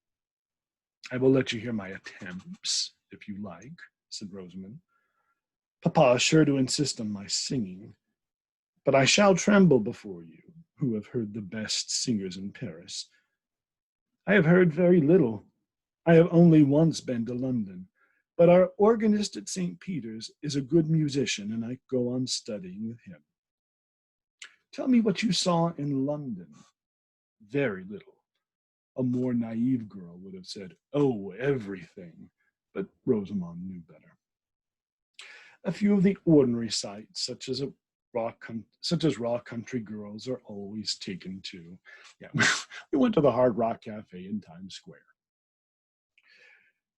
I will let you hear my attempts, if you like, said Rosamond. Papa is sure to insist on my singing, but I shall tremble before you, who have heard the best singers in Paris. I have heard very little. I have only once been to London. But our organist at St. Peter's is a good musician, and I go on studying with him. Tell me what you saw in London. Very little. A more naive girl would have said, oh, everything. But Rosamond knew better. A few of the ordinary sights, such as raw country girls, are always taken to. Yeah, we went to the Hard Rock Cafe in Times Square.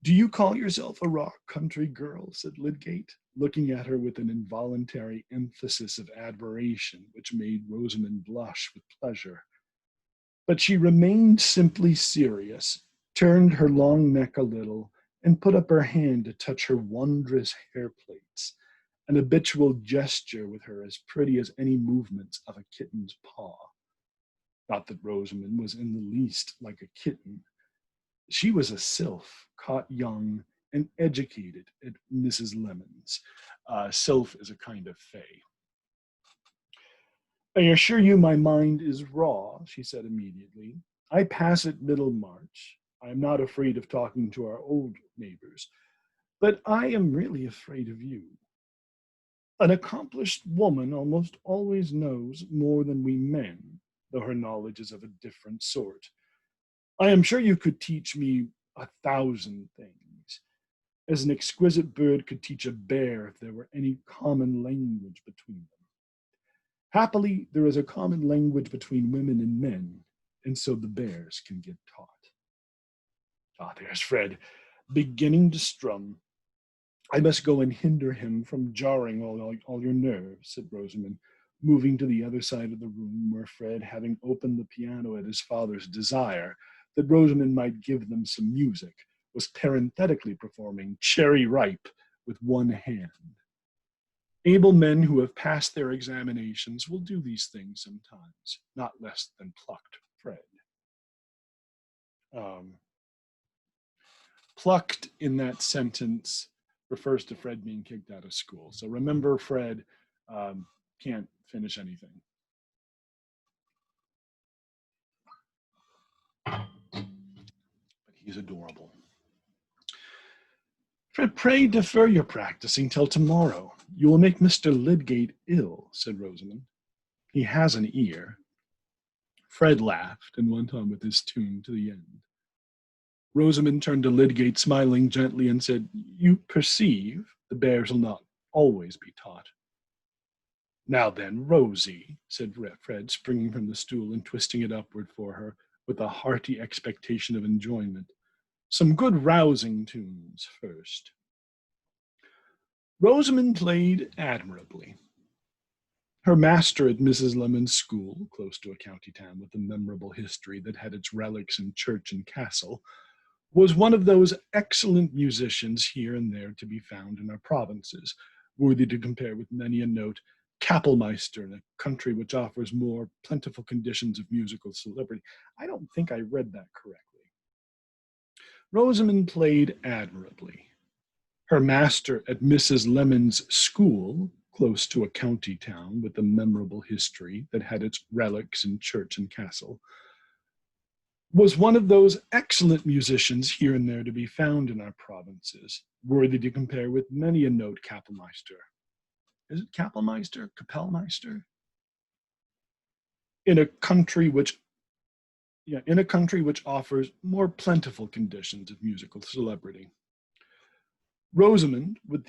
Do you call yourself a raw country girl? Said Lydgate, looking at her with an involuntary emphasis of admiration which made Rosamond blush with pleasure. But she remained simply serious, turned her long neck a little, and put up her hand to touch her wondrous hair plaits, an habitual gesture with her as pretty as any movements of a kitten's paw. Not that Rosamond was in the least like a kitten. She was a sylph, caught young and educated at Mrs. Lemon's. Sylph is a kind of fay. I assure you my mind is raw, she said immediately. I pass at Middlemarch. I am not afraid of talking to our old neighbors, but I am really afraid of you. An accomplished woman almost always knows more than we men, though her knowledge is of a different sort. I am sure you could teach me 1,000 things, as an exquisite bird could teach a bear if there were any common language between them. Happily, there is a common language between women and men, and so the bears can get taught. Ah, there's Fred, beginning to strum. I must go and hinder him from jarring all your nerves, said Rosamond, moving to the other side of the room where Fred, having opened the piano at his father's desire, that Rosamond might give them some music, was parenthetically performing Cherry Ripe with one hand. Able men who have passed their examinations will do these things sometimes, not less than plucked Fred. Plucked in that sentence refers to Fred being kicked out of school. So remember, Fred can't finish anything. But he's adorable. Fred, pray defer your practicing till tomorrow. You will make Mr. Lydgate ill, said Rosamond. He has an ear. Fred laughed and went on with his tune to the end. Rosamond turned to Lydgate, smiling gently, and said, You perceive the bears will not always be taught. Now then, Rosie, said Fred, springing from the stool and twisting it upward for her with a hearty expectation of enjoyment. Some good rousing tunes first. Rosamond played admirably. Her master at Mrs. Lemon's school, close to a county town with a memorable history that had its relics in church and castle, was one of those excellent musicians here and there to be found in our provinces, worthy to compare with many a note Kapellmeister in a country which offers more plentiful conditions of musical celebrity. I don't think I read that correctly. Rosamond played admirably. Her master at Mrs. Lemon's school, close to a county town with a memorable history that had its relics in church and castle, was one of those excellent musicians here and there to be found in our provinces, worthy to compare with many a note Kapellmeister. Is it Kapellmeister? Kapellmeister? In a country which offers more plentiful conditions of musical celebrity. Rosamond, with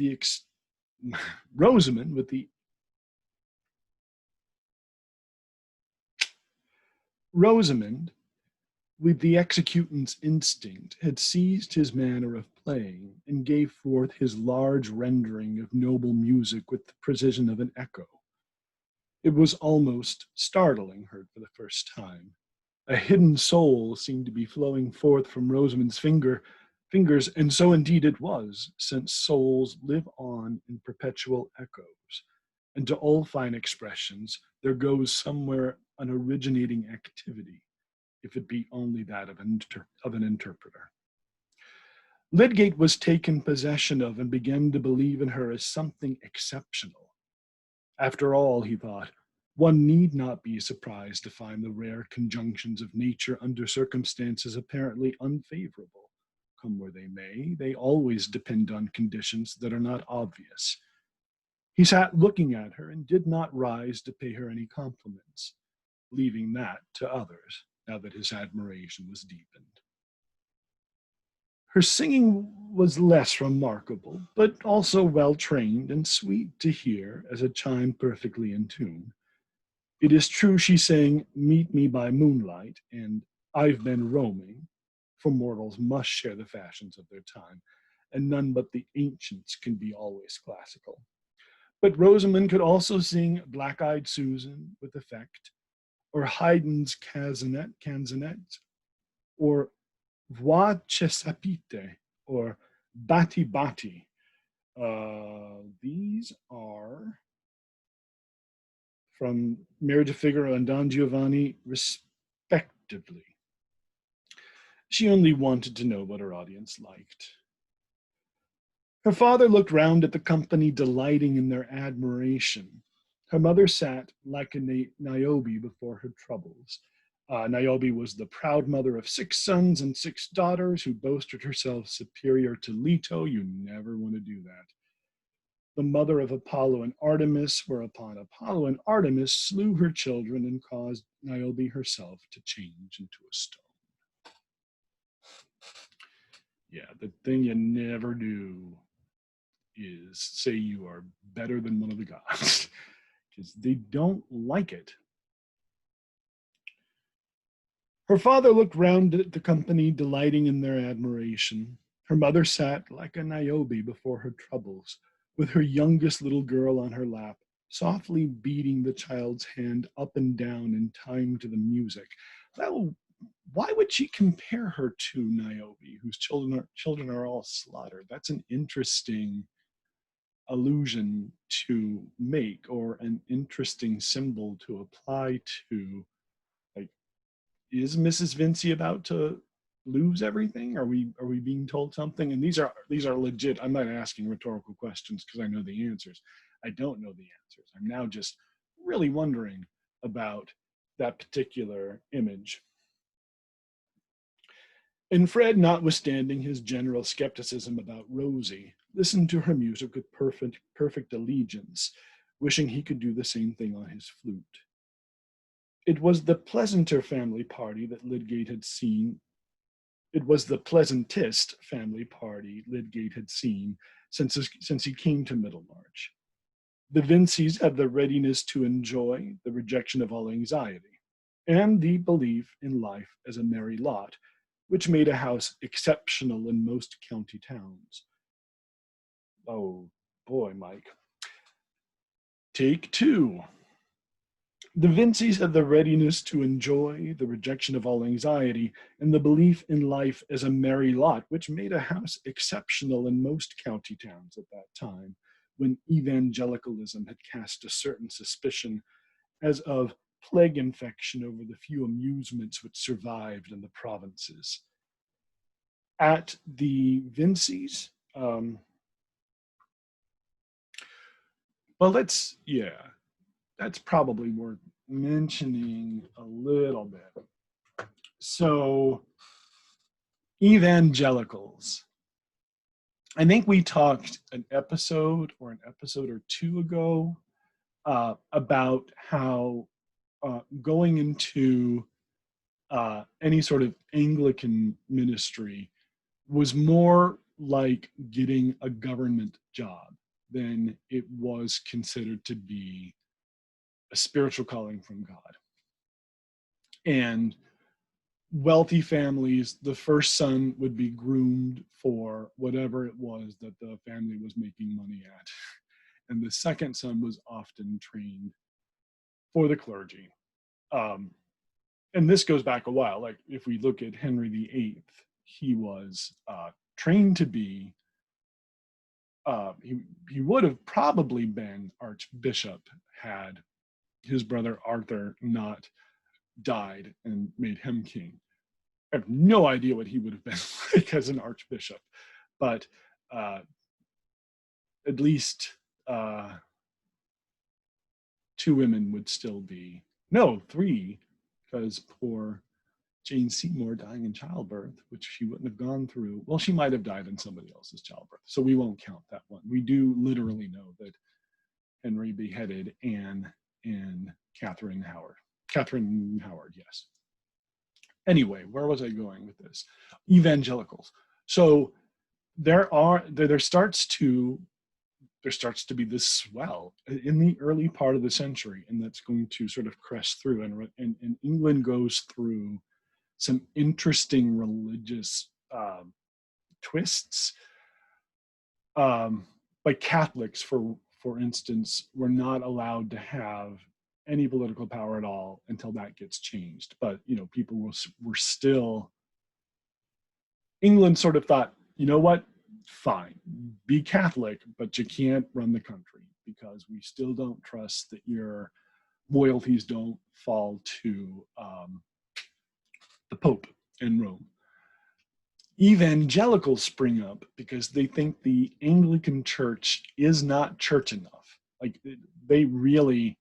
the executant's instinct, had seized his manner of playing and gave forth his large rendering of noble music with the precision of an echo. It was almost startling, heard for the first time. A hidden soul seemed to be flowing forth from Rosamond's fingers, and so indeed it was, since souls live on in perpetual echoes, and to all fine expressions there goes somewhere an originating activity, if it be only that of an interpreter. Lydgate was taken possession of and began to believe in her as something exceptional. After all, he thought, one need not be surprised to find the rare conjunctions of nature under circumstances apparently unfavorable, come where they may, they always depend on conditions that are not obvious. He sat looking at her and did not rise to pay her any compliments, leaving that to others, now that his admiration was deepened. Her singing was less remarkable, but also well trained and sweet to hear as a chime perfectly in tune. It is true she sang "Meet Me by Moonlight" and "I've Been Roaming," for mortals must share the fashions of their time, and none but the ancients can be always classical. But Rosamond could also sing "Black-Eyed Susan" with effect, or Haydn's canzonet, or "Voi che sapete," or "Batti Batti." These are from Marriage of Figaro and Don Giovanni, respectively. She only wanted to know what her audience liked. Her father looked round at the company, delighting in their admiration. Her mother sat like a Niobe before her troubles. Niobe was the proud mother of 6 sons and 6 daughters who boasted herself superior to Leto. You never want to do that. The mother of Apollo and Artemis, whereupon Apollo and Artemis slew her children and caused Niobe herself to change into a stone. Yeah, the thing you never do is say you are better than one of the gods, because they don't like it. Her father looked round at the company, delighting in their admiration. Her mother sat like a Niobe before her troubles, with her youngest little girl on her lap, softly beating the child's hand up and down in time to the music. Well, why would she compare her to Niobe, whose children are all slaughtered? That's an interesting allusion to make, or an interesting symbol to apply to. Like, is Mrs. Vincey about to lose everything? Are we being told something? And these are legit. I'm not asking rhetorical questions because I know the answers. I don't know the answers. I'm now just really wondering about that particular image. And Fred, notwithstanding his general skepticism about Rosie, listened to her music with perfect allegiance, wishing he could do the same thing on his flute. It was the pleasanter family party that Lydgate had seen. It was the pleasantest family party Lydgate had seen since he came to Middlemarch. The Vinceys had the readiness to enjoy, the rejection of all anxiety, and the belief in life as a merry lot, which made a house exceptional in most county towns. Oh boy, Mike. Take 2. The Vinceys had the readiness to enjoy, the rejection of all anxiety, and the belief in life as a merry lot, which made a house exceptional in most county towns at that time, when evangelicalism had cast a certain suspicion as of plague infection over the few amusements which survived in the provinces. At the Vinceys, that's probably worth mentioning a little bit. So, Evangelicals. I think we talked an episode or 2 ago about how going into any sort of Anglican ministry was more like getting a government job than it was considered to be a spiritual calling from God. And wealthy families, the first son would be groomed for whatever it was that the family was making money at. And the second son was often trained for the clergy. And this goes back a while. Like, if we look at Henry VIII, he was trained to be, he would have probably been archbishop had his brother Arthur not died and made him king. I have no idea what he would have been like as an archbishop, but at least 2 women would still be, no, 3, because poor Jane Seymour dying in childbirth, which she wouldn't have gone through. Well, she might have died in somebody else's childbirth, so we won't count that one. We do literally know that Henry beheaded Anne and Catherine Howard. Catherine Howard, yes. Anyway, where was I going with this? Evangelicals. So there starts to be this swell in the early part of the century, and that's going to sort of crest through. And England goes through some interesting religious twists. Like Catholics, for instance, were not allowed to have any political power at all until that gets changed. But people were still. England sort of thought, you know what? Fine, be Catholic, but you can't run the country because we still don't trust that your loyalties don't fall to the Pope in Rome. Evangelicals spring up because they think the Anglican Church is not church enough. Like they really,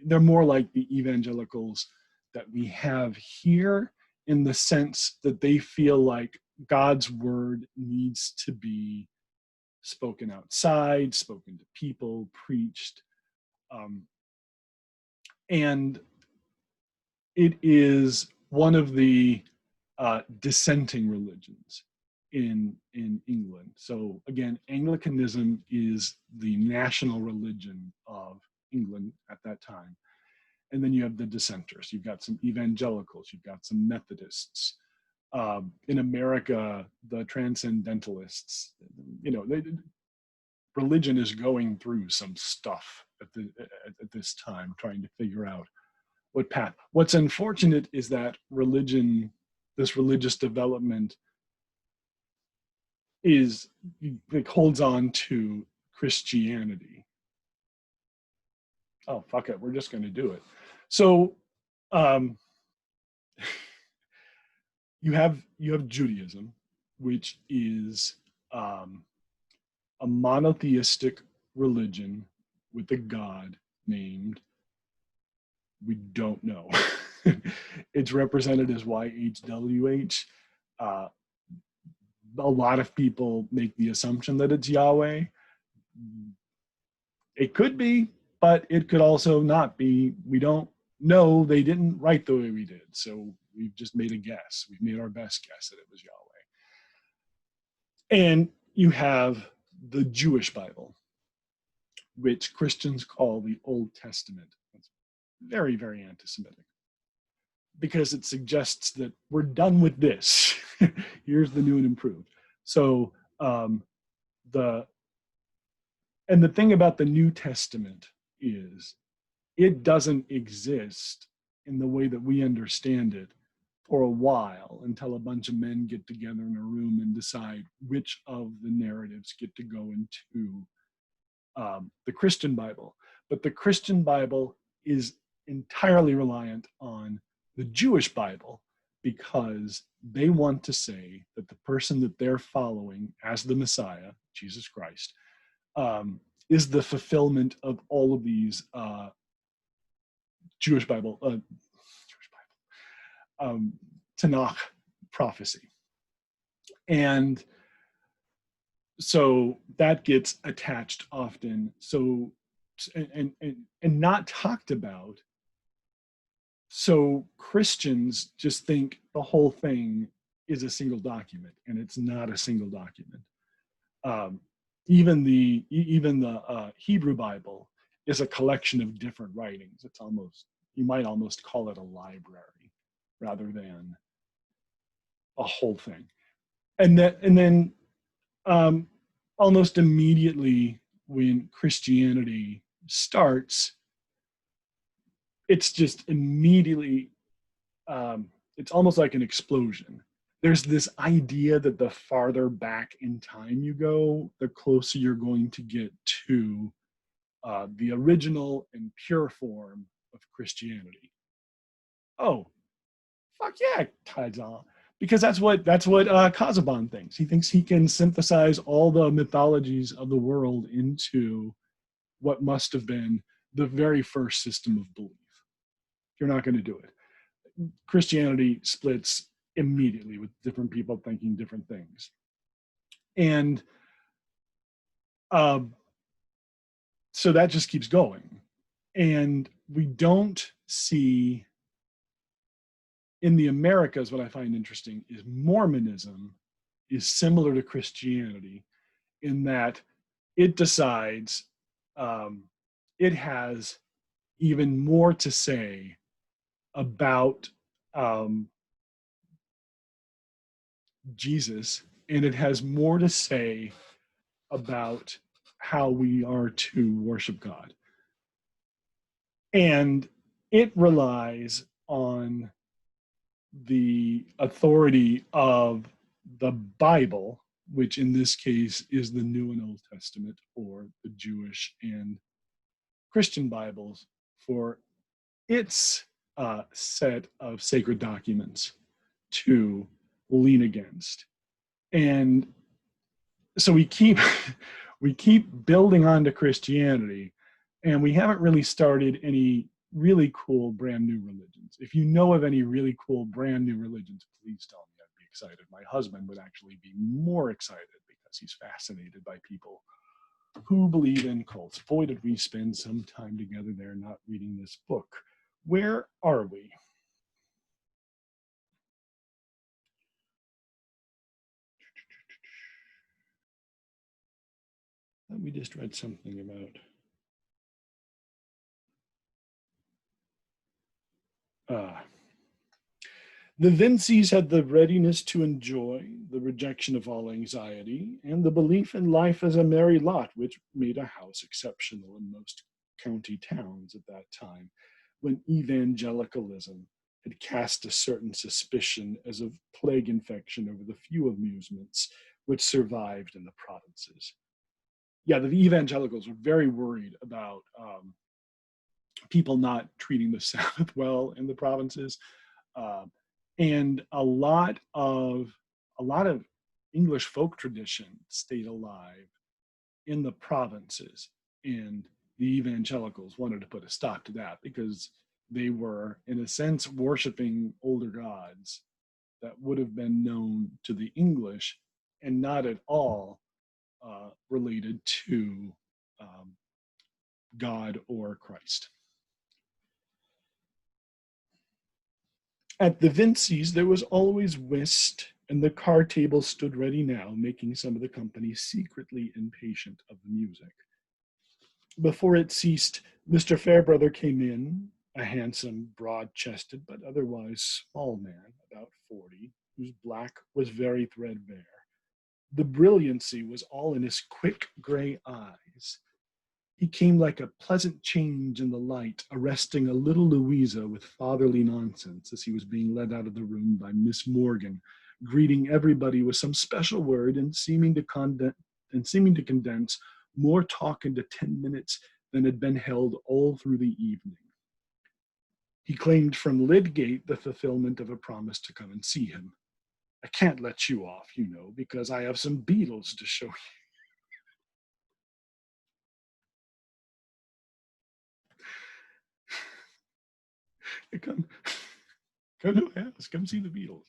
they're more like the evangelicals that we have here, in the sense that they feel like God's word needs to be spoken outside, spoken to people, preached. And it is one of the dissenting religions in England. So again, Anglicanism is the national religion of England at that time. And then you have the dissenters. You've got some evangelicals, you've got some Methodists. In America, the transcendentalists, religion is going through some stuff at this time, trying to figure out what path. What's unfortunate is that religion, this religious development, holds on to Christianity. Oh, fuck it, we're just going to do it. So you have Judaism, which is a monotheistic religion with a god named, we don't know. It's represented as YHWH. A lot of people make the assumption that it's Yahweh. It could be, but it could also not be. We don't know. They didn't write the way we did, so we've just made a guess. We've made our best guess that it was Yahweh. And you have the Jewish Bible, which Christians call the Old Testament. It's very, very anti-Semitic, because it suggests that we're done with this. Here's the new and improved. So the thing about the New Testament is it doesn't exist in the way that we understand it for a while, until a bunch of men get together in a room and decide which of the narratives get to go into the Christian Bible. But the Christian Bible is entirely reliant on the Jewish Bible, because they want to say that the person that they're following as the Messiah, Jesus Christ, is the fulfillment of all of these Jewish Bible, Tanakh prophecy. And so that gets attached often. So, and not talked about. So Christians just think the whole thing is a single document, and it's not a single document. Even the Hebrew Bible is a collection of different writings. It's almost, you might almost call it a library rather than a whole thing. And then almost immediately when Christianity starts, it's just immediately, it's almost like an explosion. There's this idea that the farther back in time you go, the closer you're going to get to the original and pure form of Christianity. Oh, fuck yeah, Taizan. Because that's what Casaubon thinks. He thinks he can synthesize all the mythologies of the world into what must have been the very first system of belief. You're not going to do it. Christianity splits immediately with different people thinking different things. And so that just keeps going. And we don't see, in the Americas, what I find interesting is Mormonism is similar to Christianity in that it decides it has even more to say about Jesus, and it has more to say about how we are to worship God. And it relies on the authority of the Bible, which in this case is the New and Old Testament, or the Jewish and Christian Bibles, for its set of sacred documents to lean against. And so we keep building on to Christianity, and we haven't really started any really cool brand new religions. If you know of any really cool brand new religions, please tell me. I'd be excited. My husband would actually be more excited because he's fascinated by people who believe in cults. Boy, did we spend some time together there not reading this book. Where are we? We just read something about the Vinceys had the readiness to enjoy, the rejection of all anxiety, and the belief in life as a merry lot, which made a house exceptional in most county towns at that time, when evangelicalism had cast a certain suspicion as of plague infection over the few amusements which survived in the provinces. Yeah, the evangelicals were very worried about people not treating the Sabbath well in the provinces. And a lot of English folk tradition stayed alive in the provinces, and the evangelicals wanted to put a stop to that because they were, in a sense, worshiping older gods that would have been known to the English and not at all related to God or Christ. At the Vinceys, there was always whist, and the card table stood ready now, making some of the company secretly impatient of the music. Before it ceased, Mr. Fairbrother came in, a handsome, broad-chested, but otherwise small man, about 40, whose black was very threadbare. The brilliancy was all in his quick gray eyes. He came like a pleasant change in the light, arresting a little Louisa with fatherly nonsense as he was being led out of the room by Miss Morgan, greeting everybody with some special word and seeming to condense more talk into 10 minutes than had been held all through the evening. He claimed from Lydgate the fulfillment of a promise to come and see him. I can't let you off, you know, because I have some beetles to show you. Come to the house, come see the Beatles.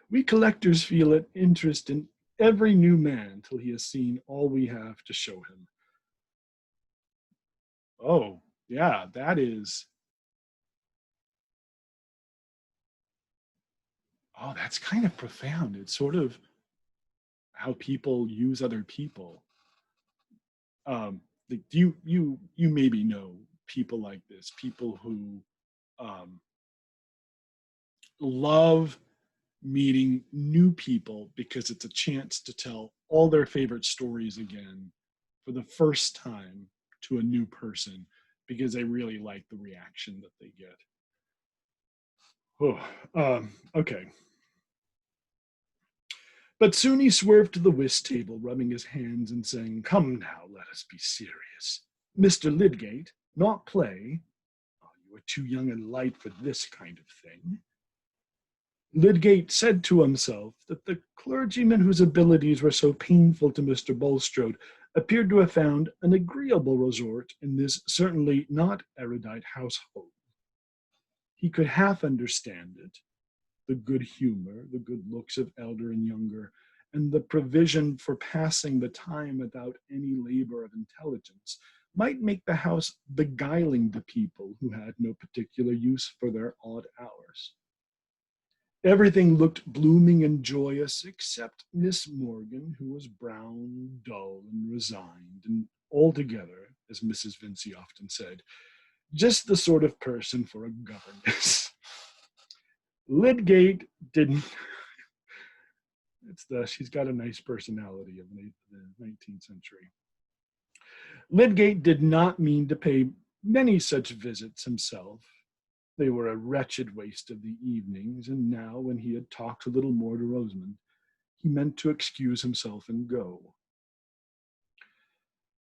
We collectors feel an interest in every new man till he has seen all we have to show him. Oh, yeah, that is. Oh, that's kind of profound. It's sort of how people use other people. You maybe know people like this, people who love meeting new people because it's a chance to tell all their favorite stories again for the first time to a new person because they really like the reaction that they get. Okay. But soon he swerved to the whist table, rubbing his hands and saying, "Come now, let us be serious. Mr. Lydgate, not play. Oh, you are too young and light for this kind of thing." Lydgate said to himself that the clergyman whose abilities were so painful to Mr. Bulstrode appeared to have found an agreeable resort in this certainly not erudite household. He could half understand it, the good humor, the good looks of elder and younger, and the provision for passing the time without any labor of intelligence might make the house beguiling to people who had no particular use for their odd hours. Everything looked blooming and joyous except Miss Morgan, who was brown, dull, and resigned, and altogether, as Mrs. Vincey often said, just the sort of person for a governess. Lydgate didn't. She's got a nice personality of the 19th century. Lydgate did not mean to pay many such visits himself. They were a wretched waste of the evenings, and now, when he had talked a little more to Rosamond, he meant to excuse himself and go.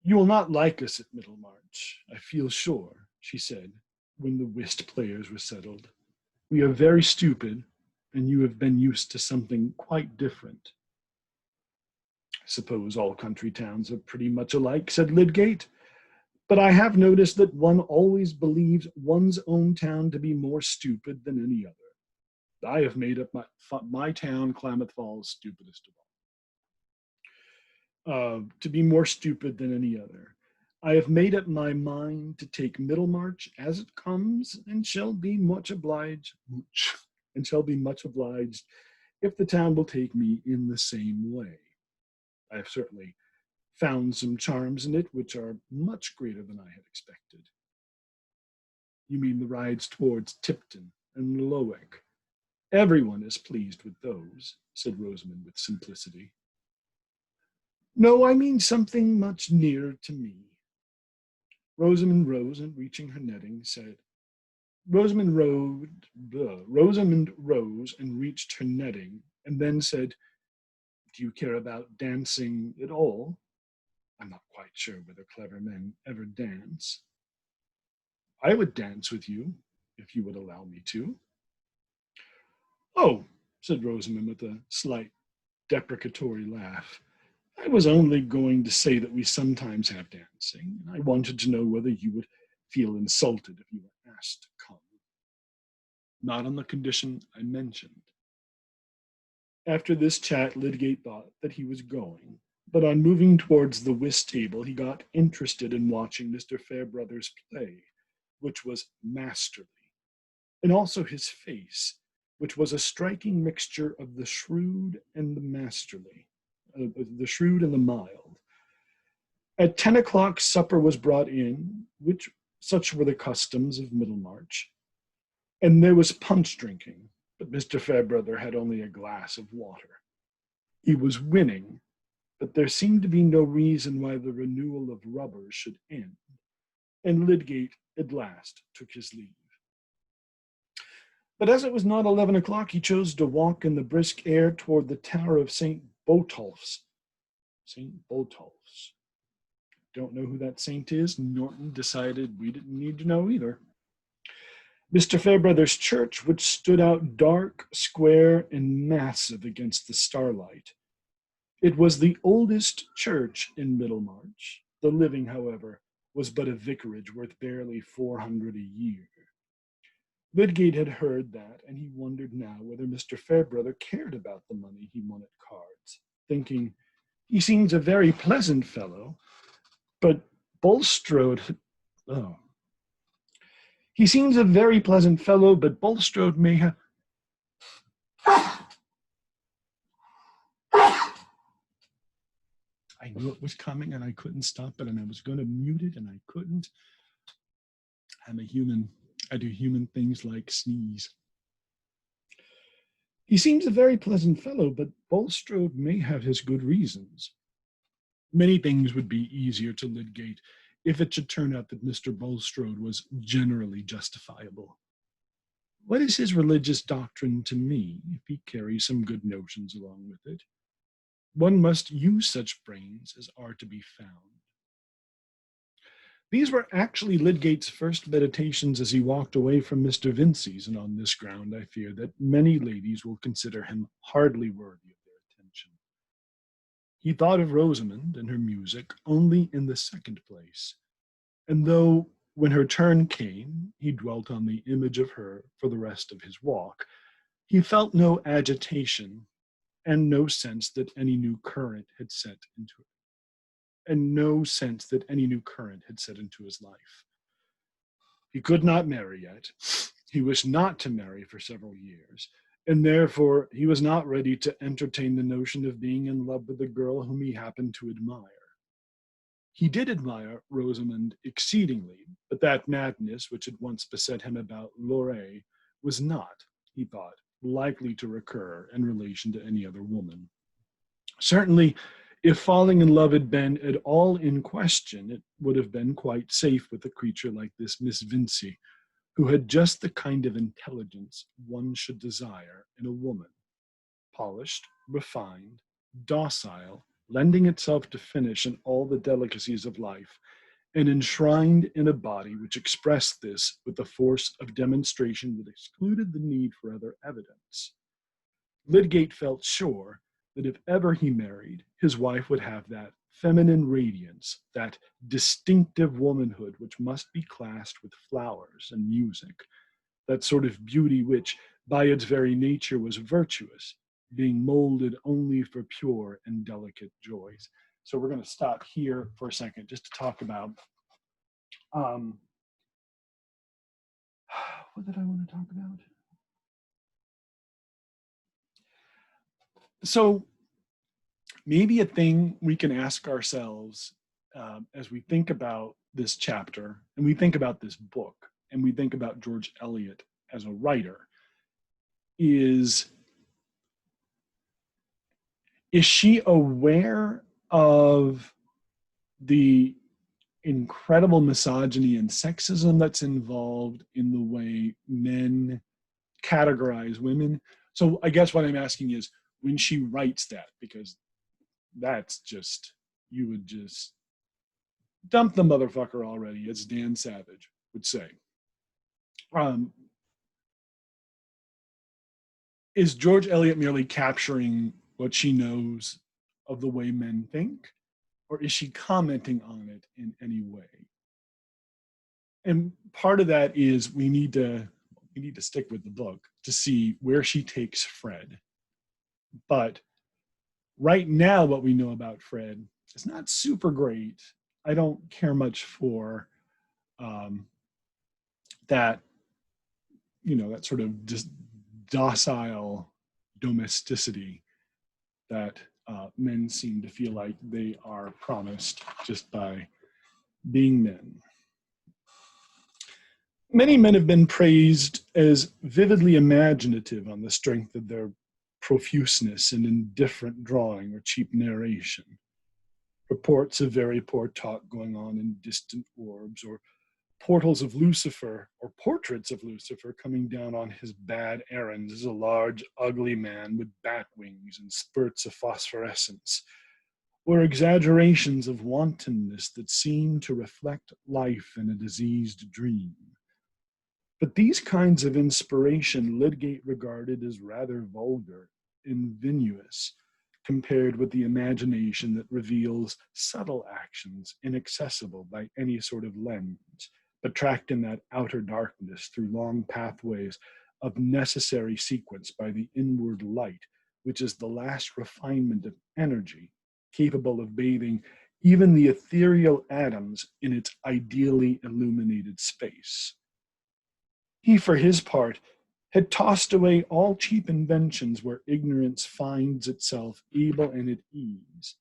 "You will not like us at Middlemarch, I feel sure," she said, when the whist players were settled. "We are very stupid, and you have been used to something quite different." "I suppose all country towns are pretty much alike," said Lydgate. "But I have noticed that one always believes one's own town to be more stupid than any other. I have made up my town, Klamath Falls, stupidest of all. To be more stupid than any other. I have made up my mind to take Middlemarch as it comes, and shall be much obliged if the town will take me in the same way. I have certainly found some charms in it which are much greater than I had expected." "You mean the rides towards Tipton and Lowick? Everyone is pleased with those," said Rosamond with simplicity. "No, I mean something much nearer to me." Rosamond rose, and reaching her netting, said, Rosamond rose and reached her netting, and then said, "Do you care about dancing at all? I'm not quite sure whether clever men ever dance." "I would dance with you, if you would allow me to." "Oh," said Rosamond with a slight deprecatory laugh, "I was only going to say that we sometimes have dancing, and I wanted to know whether you would feel insulted if you were asked to come." "Not on the condition I mentioned." After this chat, Lydgate thought that he was going, but on moving towards the whist table, he got interested in watching Mr. Fairbrother's play, which was masterly, and also his face, which was a striking mixture of the shrewd and the masterly, the shrewd and the mild. At 10 o'clock, supper was brought in, which such were the customs of Middlemarch, and there was punch drinking, but Mr. Fairbrother had only a glass of water. He was winning, but there seemed to be no reason why the renewal of rubbers should end, and Lydgate at last took his leave. But as it was not 11 o'clock, he chose to walk in the brisk air toward the tower of St. Botolph's. St. Botolph's. Don't know who that saint is. Norton decided we didn't need to know either. Mr. Fairbrother's church, which stood out dark, square, and massive against the starlight. It was the oldest church in Middlemarch. The living, however, was but a vicarage worth barely 400 a year. Lydgate had heard that, and he wondered now whether Mr. Fairbrother cared about the money he won at cards, thinking, "He seems a very pleasant fellow, but Bulstrode, he seems a very pleasant fellow, but Bulstrode may have..." I knew it was coming, and I couldn't stop it, and I was going to mute it, and I couldn't. I'm a human. I do human things like sneeze. "He seems a very pleasant fellow, but Bulstrode may have his good reasons." Many things would be easier to Lydgate if it should turn out that Mr. Bulstrode was generally justifiable. What is his religious doctrine to me, if he carries some good notions along with it? One must use such brains as are to be found. These were actually Lydgate's first meditations as he walked away from Mr. Vincey's, and on this ground I fear that many ladies will consider him hardly worthy of their attention. He thought of Rosamond and her music only in the second place, and though when her turn came, he dwelt on the image of her for the rest of his walk, he felt no agitation and no sense that any new current had set into it, and no sense that any new current had set into his life. He could not marry yet. He wished not to marry for several years, and therefore he was not ready to entertain the notion of being in love with a girl whom he happened to admire. He did admire Rosamond exceedingly, but that madness which had once beset him about Laure was not, he thought, likely to recur in relation to any other woman. Certainly, if falling in love had been at all in question, it would have been quite safe with a creature like this Miss Vincy, who had just the kind of intelligence one should desire in a woman, polished, refined, docile, lending itself to finish in all the delicacies of life, and enshrined in a body which expressed this with a force of demonstration that excluded the need for other evidence. Lydgate felt sure that if ever he married, his wife would have that feminine radiance, that distinctive womanhood which must be classed with flowers and music, that sort of beauty which, by its very nature, was virtuous, being molded only for pure and delicate joys. So we're going to stop here for a second just to talk about what did I want to talk about? So maybe a thing we can ask ourselves as we think about this chapter and we think about this book and we think about George Eliot as a writer is she aware of the incredible misogyny and sexism that's involved in the way men categorize women? So I guess what I'm asking is, when she writes that, because that's just, you would just dump the motherfucker already, as Dan Savage would say. Is George Eliot merely capturing what she knows of the way men think, or is she commenting on it in any way? And part of that is we need to stick with the book to see where she takes Fred. But right now, what we know about Fred is not super great. I don't care much for that, that sort of just docile domesticity that men seem to feel like they are promised just by being men. Many men have been praised as vividly imaginative on the strength of their profuseness and indifferent drawing or cheap narration. Reports of very poor talk going on in distant orbs, or portals of Lucifer, or portraits of Lucifer coming down on his bad errands as a large, ugly man with bat wings and spurts of phosphorescence, or exaggerations of wantonness that seem to reflect life in a diseased dream. But these kinds of inspiration Lydgate regarded as rather vulgar and vinous compared with the imagination that reveals subtle actions inaccessible by any sort of lens, but tracked in that outer darkness through long pathways of necessary sequence by the inward light, which is the last refinement of energy, capable of bathing even the ethereal atoms in its ideally illuminated space. He, for his part, had tossed away all cheap inventions where ignorance finds itself able and at ease.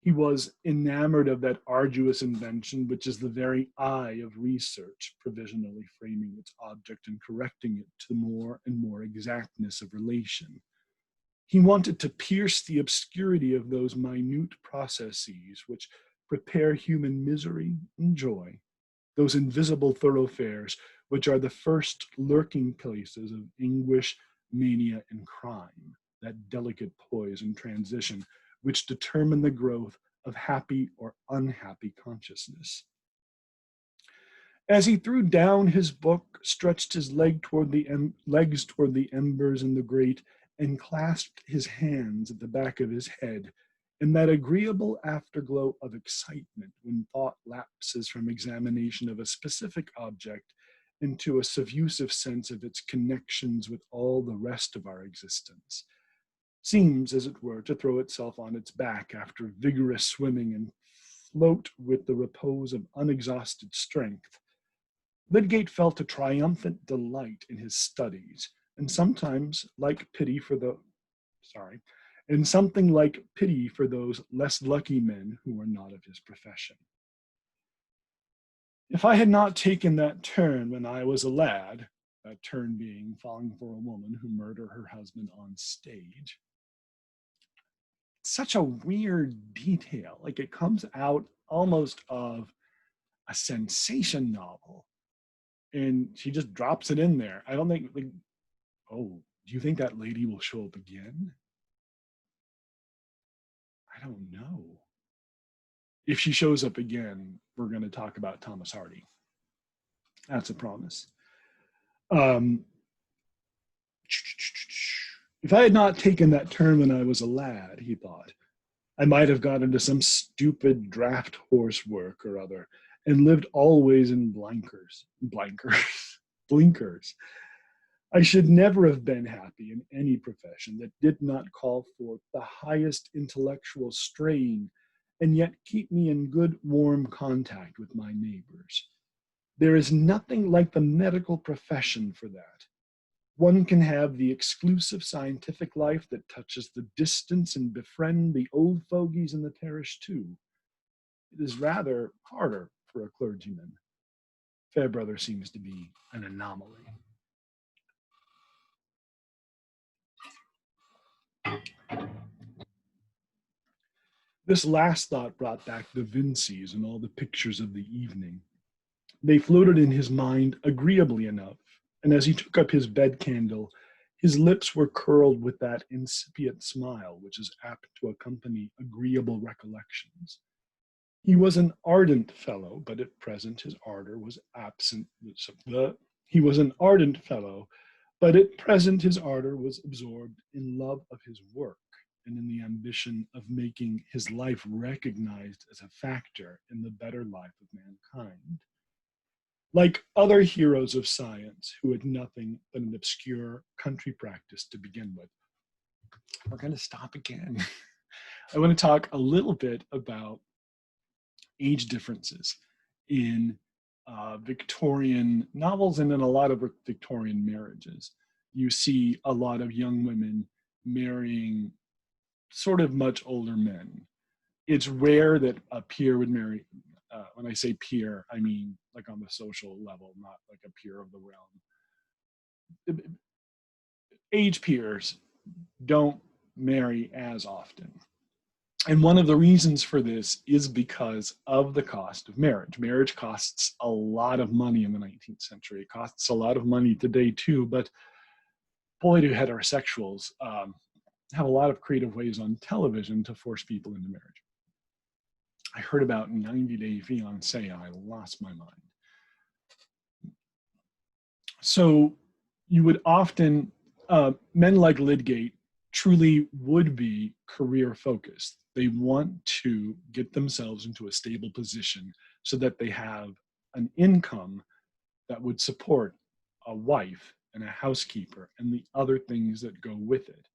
He was enamored of that arduous invention, which is the very eye of research, provisionally framing its object and correcting it to more and more exactness of relation. He wanted to pierce the obscurity of those minute processes which prepare human misery and joy, those invisible thoroughfares which are the first lurking places of anguish, mania, and crime, that delicate poise and transition which determine the growth of happy or unhappy consciousness. As he threw down his book, stretched his legs toward the embers in the grate, and clasped his hands at the back of his head, in that agreeable afterglow of excitement when thought lapses from examination of a specific object into a suffusive sense of its connections with all the rest of our existence, seems, as it were, to throw itself on its back after vigorous swimming and float with the repose of unexhausted strength. Lydgate felt a triumphant delight in his studies, and sometimes and something like pity for those less lucky men who were not of his profession. If I had not taken that turn when I was a lad, that turn being falling for a woman who murdered her husband on stage, such a weird detail. Like, it comes out almost of a sensation novel, and she just drops it in there. I don't think, like, oh, do you think that lady will show up again? I don't know. If she shows up again, we're going to talk about Thomas Hardy. That's a promise. If I had not taken that turn when I was a lad, he thought, I might have got into some stupid draft horse work or other and lived always in blinkers. I should never have been happy in any profession that did not call forth the highest intellectual strain and yet keep me in good, warm contact with my neighbors. There is nothing like the medical profession for that. One can have the exclusive scientific life that touches the distance and befriend the old fogies in the parish too. It is rather harder for a clergyman. Fairbrother seems to be an anomaly. This last thought brought back the Vinceys and all the pictures of the evening. They floated in his mind agreeably enough, and as he took up his bed candle, his lips were curled with that incipient smile which is apt to accompany agreeable recollections. He was an ardent fellow, but at present his ardor was absent. He was an ardent fellow, but at present his ardor was absorbed in love of his work and in the ambition of making his life recognized as a factor in the better life of mankind. Like other heroes of science who had nothing but an obscure country practice to begin with. We're going to stop again. I want to talk a little bit about age differences in Victorian novels and in a lot of Victorian marriages. You see a lot of young women marrying sort of much older men. It's rare that a peer would marry, when I say peer, I mean like on the social level, not like a peer of the realm. Age peers don't marry as often. And one of the reasons for this is because of the cost of marriage. Marriage costs a lot of money in the 19th century. It costs a lot of money today too, but boy, do heterosexuals have a lot of creative ways on television to force people into marriage. I heard about 90 Day Fiancé and I lost my mind. So you would often, men like Lydgate truly would be career focused. They want to get themselves into a stable position so that they have an income that would support a wife and a housekeeper and the other things that go with it.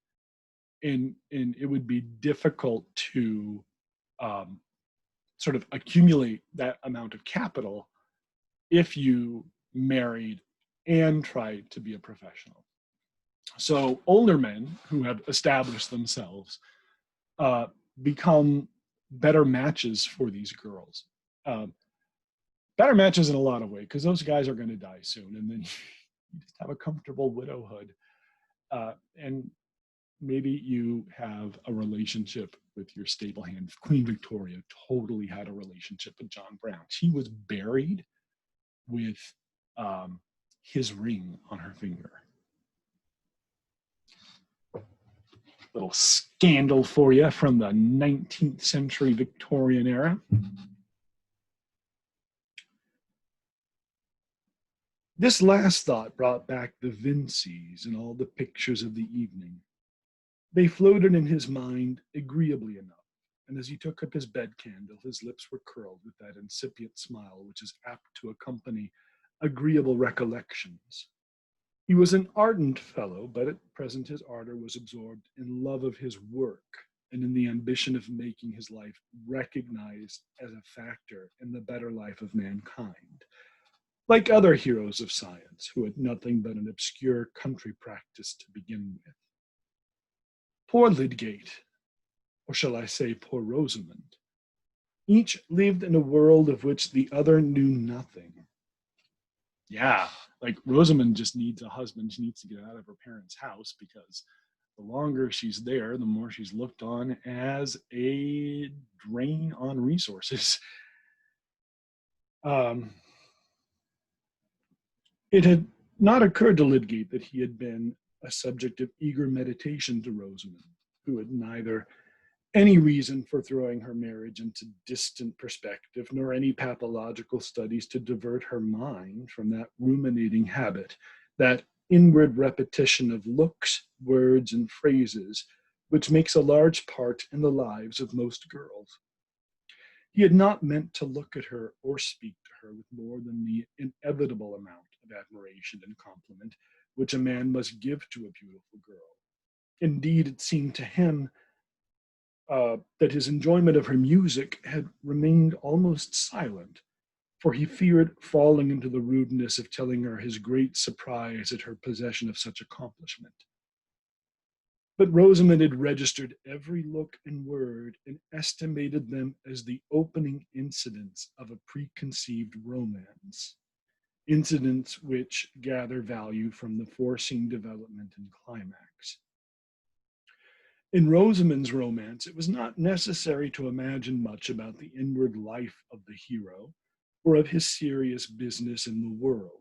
And it would be difficult to sort of accumulate that amount of capital if you married and tried to be a professional. So older men who have established themselves become better matches for these girls. Better matches in a lot of ways, because those guys are going to die soon, and then you just have a comfortable widowhood. And maybe you have a relationship with your stable hand. Queen Victoria totally had a relationship with John Brown. She was buried with his ring on her finger. Little scandal for you from the 19th century Victorian era. This last thought brought back the Vinceys and all the pictures of the evening. They floated in his mind agreeably enough, and as he took up his bed candle, his lips were curled with that incipient smile which is apt to accompany agreeable recollections. He was an ardent fellow, but at present his ardor was absorbed in love of his work and in the ambition of making his life recognized as a factor in the better life of mankind, like other heroes of science who had nothing but an obscure country practice to begin with. Poor Lydgate, or shall I say poor Rosamond, each lived in a world of which the other knew nothing. Yeah, like Rosamond just needs a husband. She needs to get out of her parents' house because the longer she's there, the more she's looked on as a drain on resources. It had not occurred to Lydgate that he had been a subject of eager meditation to Rosamond, who had neither any reason for throwing her marriage into distant perspective, nor any pathological studies to divert her mind from that ruminating habit, that inward repetition of looks, words, and phrases, which makes a large part in the lives of most girls. He had not meant to look at her or speak to her with more than the inevitable amount of admiration and compliment which a man must give to a beautiful girl. Indeed, it seemed to him that his enjoyment of her music had remained almost silent, for he feared falling into the rudeness of telling her his great surprise at her possession of such accomplishment. But Rosamond had registered every look and word and estimated them as the opening incidents of a preconceived romance, incidents which gather value from the foreseen development and climax. In Rosamond's romance, it was not necessary to imagine much about the inward life of the hero or of his serious business in the world.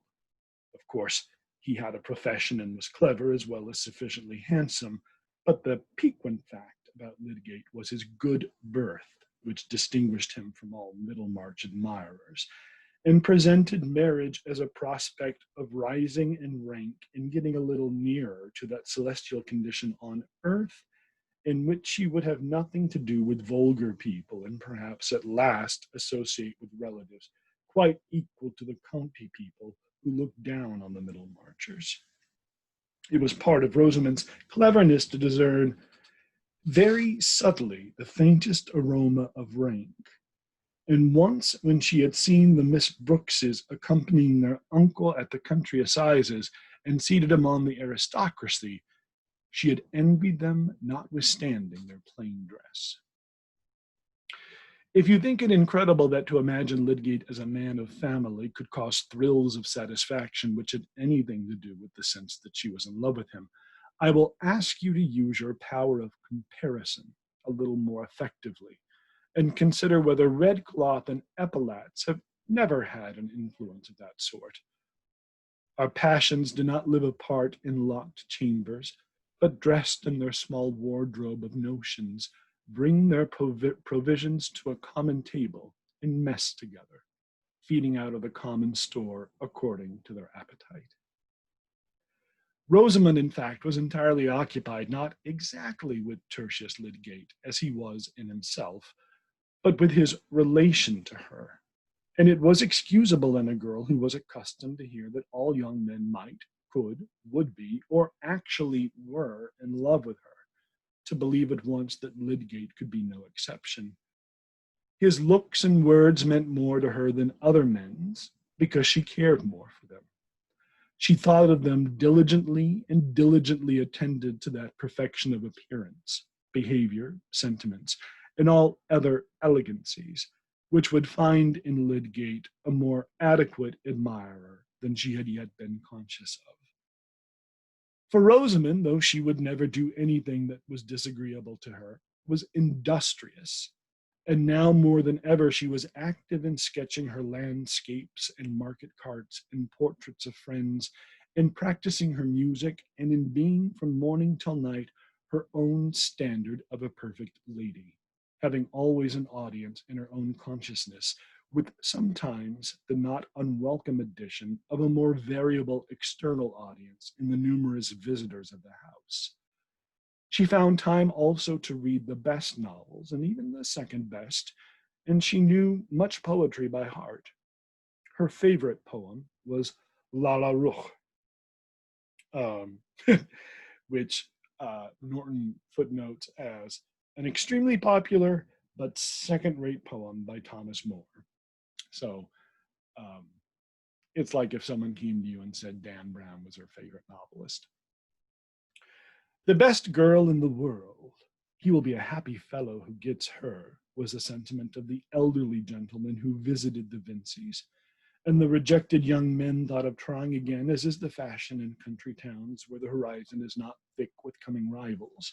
Of course, he had a profession and was clever as well as sufficiently handsome, but the piquant fact about Lydgate was his good birth, which distinguished him from all Middlemarch admirers, and presented marriage as a prospect of rising in rank and getting a little nearer to that celestial condition on earth in which she would have nothing to do with vulgar people and perhaps at last associate with relatives quite equal to the county people who looked down on the Middlemarchers. It was part of Rosamond's cleverness to discern very subtly the faintest aroma of rank. And once, when she had seen the Miss Brookses accompanying their uncle at the country assizes and seated among the aristocracy, she had envied them notwithstanding their plain dress. If you think it incredible that to imagine Lydgate as a man of family could cause thrills of satisfaction which had anything to do with the sense that she was in love with him, I will ask you to use your power of comparison a little more effectively and consider whether red cloth and epaulets have never had an influence of that sort. Our passions do not live apart in locked chambers, but dressed in their small wardrobe of notions, bring their provisions to a common table and mess together, feeding out of the common store according to their appetite. Rosamond, in fact, was entirely occupied not exactly with Tertius Lydgate, as he was in himself, but with his relation to her. And it was excusable in a girl who was accustomed to hear that all young men might, could, would be, or actually were in love with her, to believe at once that Lydgate could be no exception. His looks and words meant more to her than other men's, because she cared more for them. She thought of them diligently and diligently attended to that perfection of appearance, behavior, sentiments, and all other elegancies, which would find in Lydgate a more adequate admirer than she had yet been conscious of. For Rosamond, though she would never do anything that was disagreeable to her, was industrious, and now more than ever she was active in sketching her landscapes and market carts and portraits of friends, in practicing her music, and in being from morning till night her own standard of a perfect lady, having always an audience in her own consciousness, with sometimes the not unwelcome addition of a more variable external audience in the numerous visitors of the house. She found time also to read the best novels and even the second best, and she knew much poetry by heart. Her favorite poem was La La Roche, um, which Norton footnotes as an extremely popular but second-rate poem by Thomas More. So it's like if someone came to you and said Dan Brown was her favorite novelist. The best girl in the world. He will be a happy fellow who gets her, was the sentiment of the elderly gentleman who visited the Vinceys. And the rejected young men thought of trying again, as is the fashion in country towns where the horizon is not thick with coming rivals.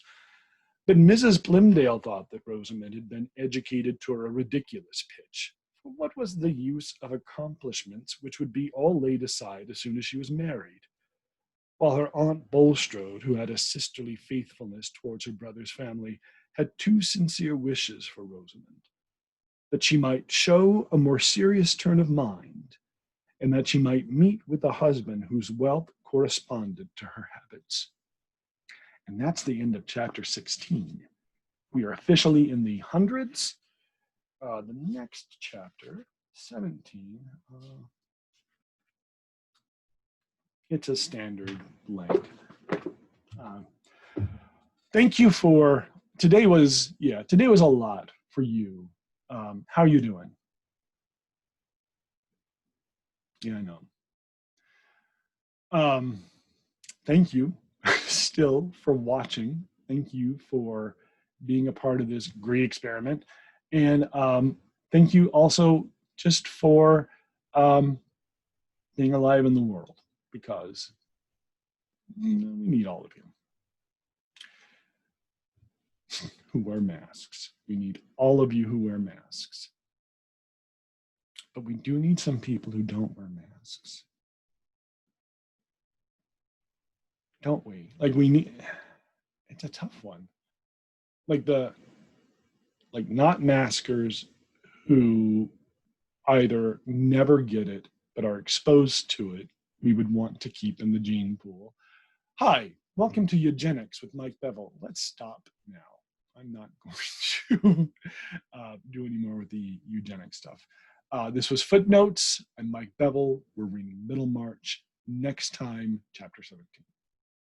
But Mrs. Plymdale thought that Rosamond had been educated to a ridiculous pitch. For what was the use of accomplishments which would be all laid aside as soon as she was married? While her aunt Bulstrode, who had a sisterly faithfulness towards her brother's family, had two sincere wishes for Rosamond: that she might show a more serious turn of mind, and that she might meet with a husband whose wealth corresponded to her habits. And that's the end of chapter 16. We are officially in the hundreds. The next chapter, 17, it's a standard length. Thank you for, today was a lot for you. How are you doing? Yeah, I know. Thank you still for watching. Thank you for being a part of this great experiment. And thank you also just for being alive in the world, because we need all of you who wear masks. We need all of you who wear masks. But we do need some people who don't wear masks. Don't we? Like, we need, it's a tough one. Like not maskers who either never get it but are exposed to it, we would want to keep in the gene pool. Hi, welcome to Eugenics with Mike Bevel. Let's stop now. I'm not going to do any more with the eugenics stuff. This was Footnotes. I'm Mike Bevel. We're reading Middlemarch. Next time, chapter 17.